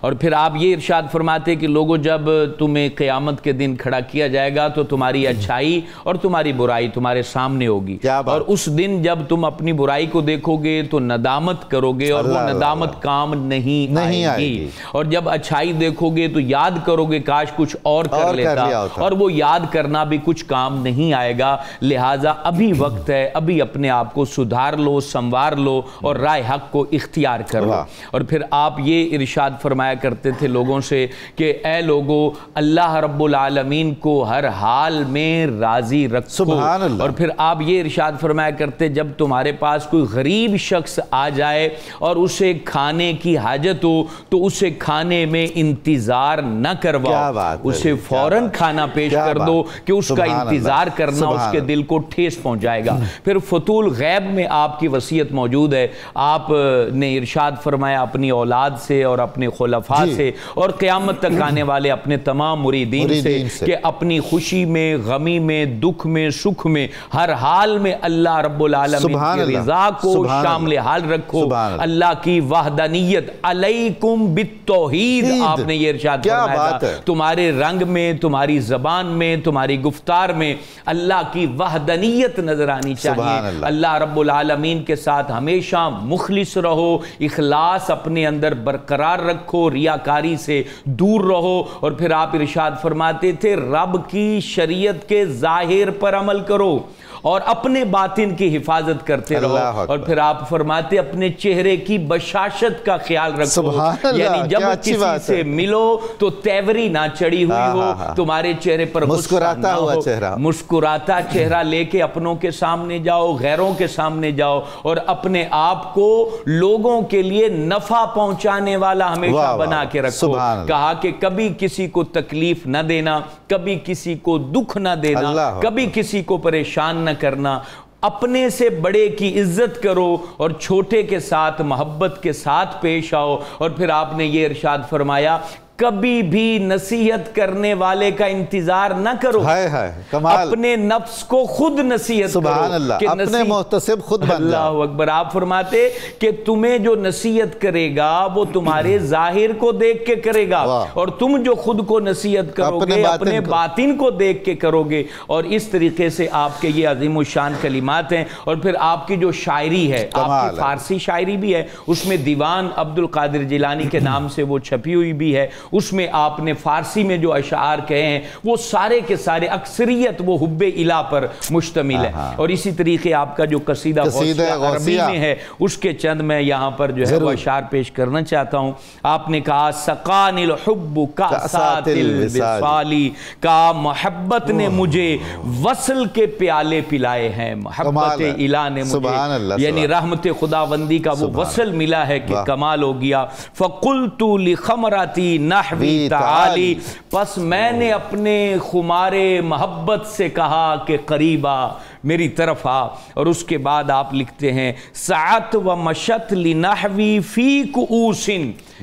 D: اور پھر آپ یہ ارشاد فرماتے کہ لوگوں جب تمہیں قیامت کے دن کھڑا کیا جائے گا تو تمہاری اچھائی اور تمہاری برائی تمہارے سامنے ہوگی، اور اس دن جب تم اپنی برائی کو دیکھو گے تو ندامت کرو گے اور وہ ندامت کام نہیں آئے گی، اور جب اچھائی دیکھو گے تو یاد کرو گے کاش کچھ اور کر لیتا، اور وہ یاد کرنا بھی کچھ کام نہیں آئے گا. لہٰذا ابھی وقت ہے، ابھی اپنے آپ کو سدھار لو، سنوار لو اور رائے حق کو اختیار کر لو. اور پھر آپ یہ ارشاد فرمایا کرتے تھے لوگوں سے کہ اے لوگو اللہ رب العالمین کو ہر حال میں راضی رکھو. اور پھر آپ یہ ارشاد فرمایا کرتے جب تمہارے پاس کوئی غریب شخص آ جائے اور اسے کھانے کی حاجت ہو تو اسے کھانے میں انتظار نہ کرواؤ، اسے فوراً کھانا پیش کر دو کہ اس کا انتظار کرنا اس کے دل کو ٹھیس پہنچائے گا. پھر فتول غیب میں آپ کی وصیت موجود ہے. آپ نے ارشاد فرمایا اپنی اولاد سے اور اپنے خلفاء سے اور قیامت تک آنے والے اپنے تمام مریدین سے کہ اپنی خوشی میں، غمی میں، دکھ میں، سکھ میں، ہر حال میں اللہ رب العالمین کی رضا کو شامل حال رکھو. اللہ کی وحدانیت، علیکم بالتوحید، آپ نے یہ ارشاد فرمایا تھا تمہارے رنگ میں، تمہاری زبان میں، تمہاری گفتار میں اللہ کی وحدانیت نظر آنی چاہیے. اللہ رب العالمین کے ساتھ ہمیشہ مخلص رہو، اخلاص اپنے اندر برقرار رکھو، ریاکاری سے دور رہو. اور پھر آپ ارشاد فرماتے تھے رب کی شریعت کے ظاہر پر عمل کرو اور اپنے باطن کی حفاظت کرتے رہو. اور پھر آپ فرماتے اپنے چہرے کی بشاشت کا خیال رکھو، یعنی جب کسی سے ملو تو تیوری نہ چڑھی ہوئی ہو، تمہارے چہرے پر
A: مسکراتا ہوا چہرہ،
D: مسکراتا چہرہ لے کے اپنوں کے سامنے جاؤ، غیروں کے سامنے جاؤ اور اپنے آپ کو لوگوں کے لیے نفع پہنچانے والا ہمیشہ بنا کے رکھو. کہا کہ کبھی کسی کو تکلیف نہ دینا، کبھی کسی کو دکھ نہ دینا، کبھی کسی کو پریشان نہ کرنا. اپنے سے بڑے کی عزت کرو اور چھوٹے کے ساتھ محبت کے ساتھ پیش آؤ. اور پھر آپ نے یہ ارشاد فرمایا کبھی بھی نصیحت کرنے والے کا انتظار نہ کرو، اپنے نفس کو خود نصیحت کرو،
A: اپنے محتسب خود بن جاؤ.
D: اللہ اکبر. آپ فرماتے کہ تمہیں جو نصیحت کرے گا وہ تمہارے ظاہر کو دیکھ کے کرے گا اور تم جو خود کو نصیحت کرو گے اپنے باطن کو دیکھ کے کرو گے. اور اس طریقے سے آپ کے یہ عظیم الشان کلمات ہیں. اور پھر آپ کی جو شاعری ہے، آپ کی فارسی شاعری بھی ہے، اس میں دیوان عبد القادر جیلانی کے نام سے وہ چھپی ہوئی بھی ہے. اس میں آپ نے فارسی میں جو اشعار کہے ہیں وہ سارے کے سارے اکثریت وہ حب الہ پر مشتمل ہے. اور اسی طریقے آپ کا جو قصیدہ عربی میں ہے اس کے چند میں یہاں پر جو ہے وہ اشعار پیش کرنا چاہتا ہوں. آپ نے کہا سقان الحب کاسات الوصال، کہا محبت نے مجھے وصل کے پیالے پلائے ہیں، محبت الہ نے مجھے یعنی رحمت خداوندی کا وہ وصل ملا ہے کہ کمال ہو گیا. فقلت لخمرتی نحوی تعالی، پس میں نے اپنے خمار محبت سے کہا کہ قریبا میری طرف آ. اور اس کے بعد آپ لکھتے ہیں سعت و مشت لنحوی فی کؤوس،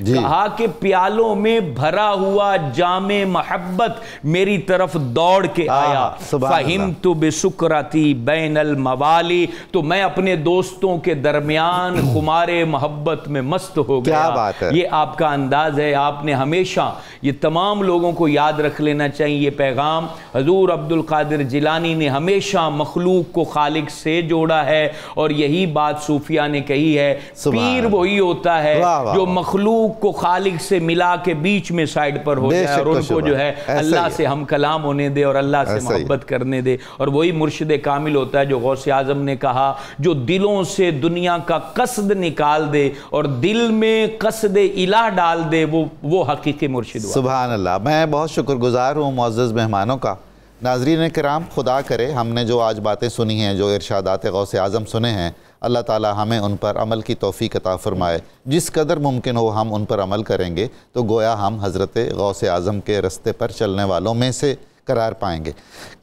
D: کہا کہ پیالوں میں بھرا ہوا جام محبت میری طرف دوڑ کے آیا. فہمت بسکرتی بین الموالی، تو میں اپنے دوستوں کے درمیان خمار محبت میں مست ہو گیا. یہ آپ کا انداز ہے. آپ نے ہمیشہ یہ تمام لوگوں کو یاد رکھ لینا چاہیے یہ پیغام. حضور عبد القادر جیلانی نے ہمیشہ مخلوق کو خالق سے جوڑا ہے، اور یہی بات صوفیہ نے کہی ہے پیر وہی ہوتا ہے جو مخلوق کو خالق سے ملا کے بیچ میں سائیڈ پر ہو جائے اور ان کو جو ہے اللہ سے ہم کلام ہونے دے اور اللہ سے محبت کرنے دے. اور وہی مرشد کامل ہوتا ہے جو غوث اعظم نے کہا جو دلوں سے دنیا کا قصد نکال دے اور دل میں قصد الہ ڈال دے وہ حقیقی مرشد ہوا.
A: سبحان اللہ. میں بہت شکر گزار ہوں معزز مہمانوں کا. ناظرین کرام، خدا کرے ہم نے جو آج باتیں سنی ہیں، جو ارشادات غوث اعظم سنے ہیں، اللہ تعالی ہمیں ان پر عمل کی توفیق عطا فرمائے. جس قدر ممکن ہو ہم ان پر عمل کریں گے تو گویا ہم حضرت غوث اعظم کے رستے پر چلنے والوں میں سے قرار پائیں گے.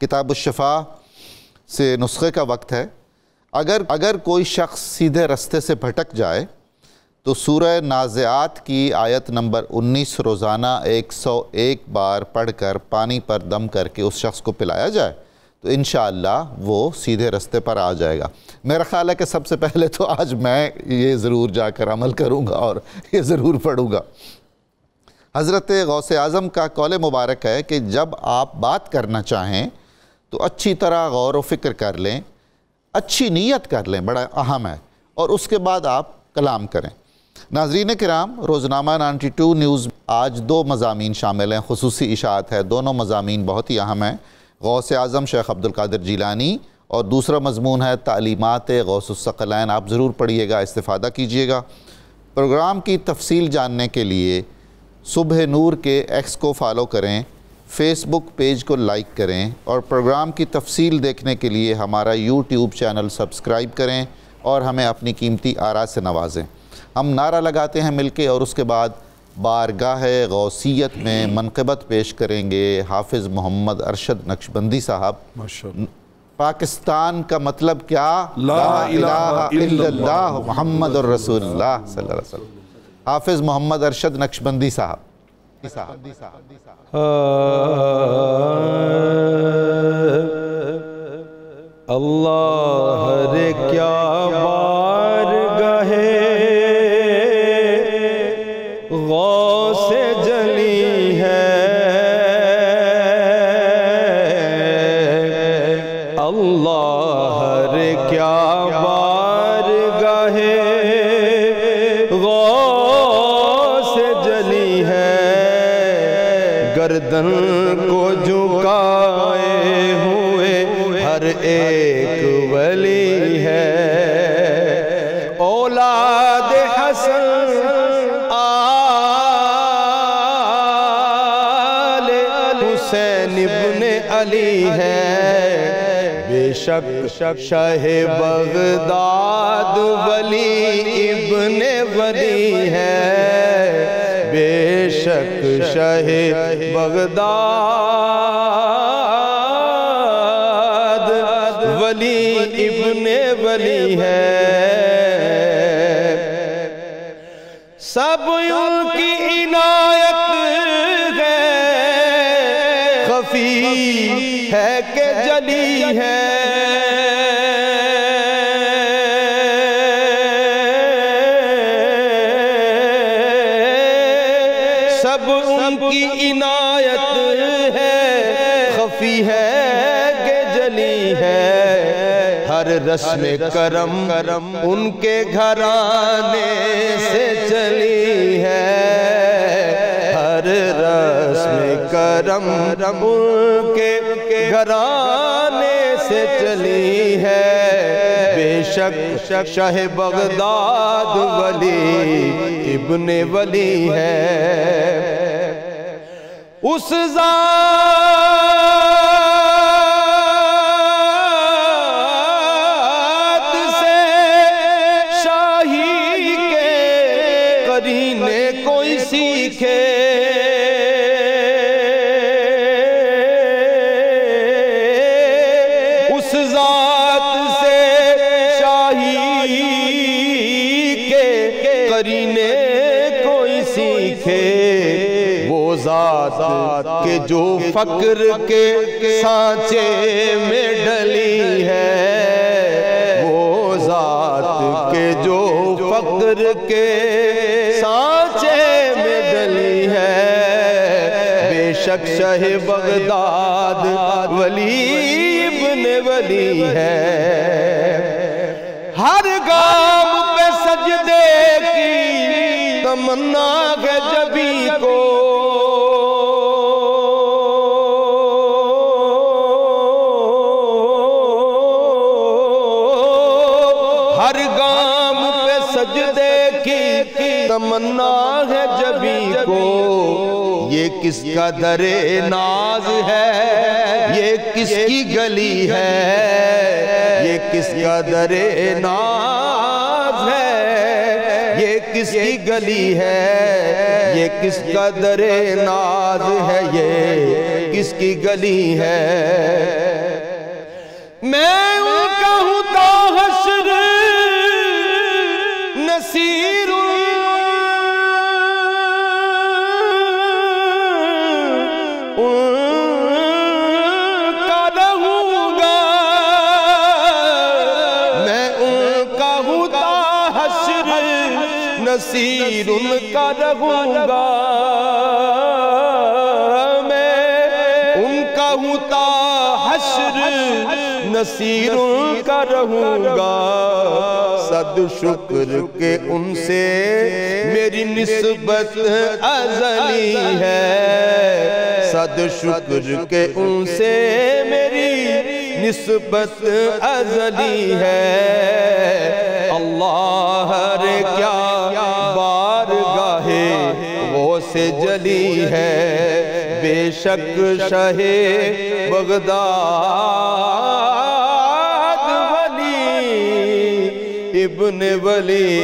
A: کتاب الشفا سے نسخے کا وقت ہے. اگر کوئی شخص سیدھے رستے سے بھٹک جائے تو سورہ نازعات کی آیت نمبر 19 روزانہ 101 بار پڑھ کر پانی پر دم کر کے اس شخص کو پلایا جائے تو انشاءاللہ وہ سیدھے رستے پر آ جائے گا. میرا خیال ہے کہ سب سے پہلے تو آج میں یہ ضرور جا کر عمل کروں گا اور یہ ضرور پڑھوں گا. حضرت غوث اعظم کا قول مبارک ہے کہ جب آپ بات کرنا چاہیں تو اچھی طرح غور و فکر کر لیں، اچھی نیت کر لیں، بڑا اہم ہے، اور اس کے بعد آپ کلام کریں. ناظرین کرام، روزنامہ 92 نیوز آج 2 مضامین شامل ہیں، خصوصی اشاعت ہے. دونوں مضامین بہت ہی اہم ہیں. غوث اعظم شیخ عبد القادر جیلانی اور دوسرا مضمون ہے تعلیمات غوث الثقلین. آپ ضرور پڑھیے گا، استفادہ کیجیے گا. پروگرام کی تفصیل جاننے کے لیے صبح نور کے ایکس کو فالو کریں، فیس بک پیج کو لائک کریں، اور پروگرام کی تفصیل دیکھنے کے لیے ہمارا یوٹیوب چینل سبسکرائب کریں اور ہمیں اپنی قیمتی آراء سے نوازیں. ہم نعرہ لگاتے ہیں مل کے اور اس کے بعد بارگاہ غوثیت میں منقبت پیش کریں گے حافظ محمد ارشد نقشبندی صاحب. پاکستان کا مطلب کیا؟ لا الہ الا اللہ محمد الرسول اللہ صلی اللہ علیہ وسلم. حافظ محمد ارشد نقشبندی صاحب.
E: اللہ رے کیا بارگاہ غوث جلی ہے، اللہ رے کیا بارگاہ غوث جلی ہے، گردن کو جھکائے ہوئے ہر ایک ولی ہے. اولاد حسن آل حسین ابن علی ہے، بے شک شاہ بغداد ولی ابن ولی ہے، بے شک شاہ بغداد ولی ابن ولی ہے. سب ان کی عنایت ہے، خفی ہے کہ جلی ہے، سب ان کی عنایت ہے، خفی ہے کہ جلی ہے. ہر رسم کرم ان کے گھرانے سے چلی ہے، ہر رسم کرم ان کے گھرانے سے چلی ہے، بے شک شاہ بغداد ولی ابن ولی ہے۔ اس ذات سے شاہی کے قرینے کوئی سیکھے، اس ذات سے شاہی کے قرینے کوئی سیکھے، وہ ذات کہ جو فقر کے سانچے میں ڈلی ہے، وہ ذات کہ جو فقر کے سانچے میں ڈلی ہے، بے شک شاہ بغداد ولی ابن ولی ہے۔ ہر گام پہ سجدے کی تمنا ہے جبی کو، ہر گام پہ سجدے کی تمنا ہے جبی کو، یہ کس کا در ناز ہے، یہ کس کی گلی ہے، یہ کس کا در ناز ہے، یہ کس کی گلی ہے، یہ کس کا در ناز ہے، یہ کس کی گلی ہے۔ میں ان کا ہوں تا حشر نصیر نصیر ان کا رہوں گا، میں ان کا ہوں تا حشر نصیر ان کا رہوں گا۔ صد شکر کہ ان سے میری نسبت ازلی ہے، صد شکر کہ ان سے میری نسبت ازلی ہے۔ اللہ رے کیا بارگاہ وہ سے جلی ہے، بے شک شاہ بغداد ولی ابن ولی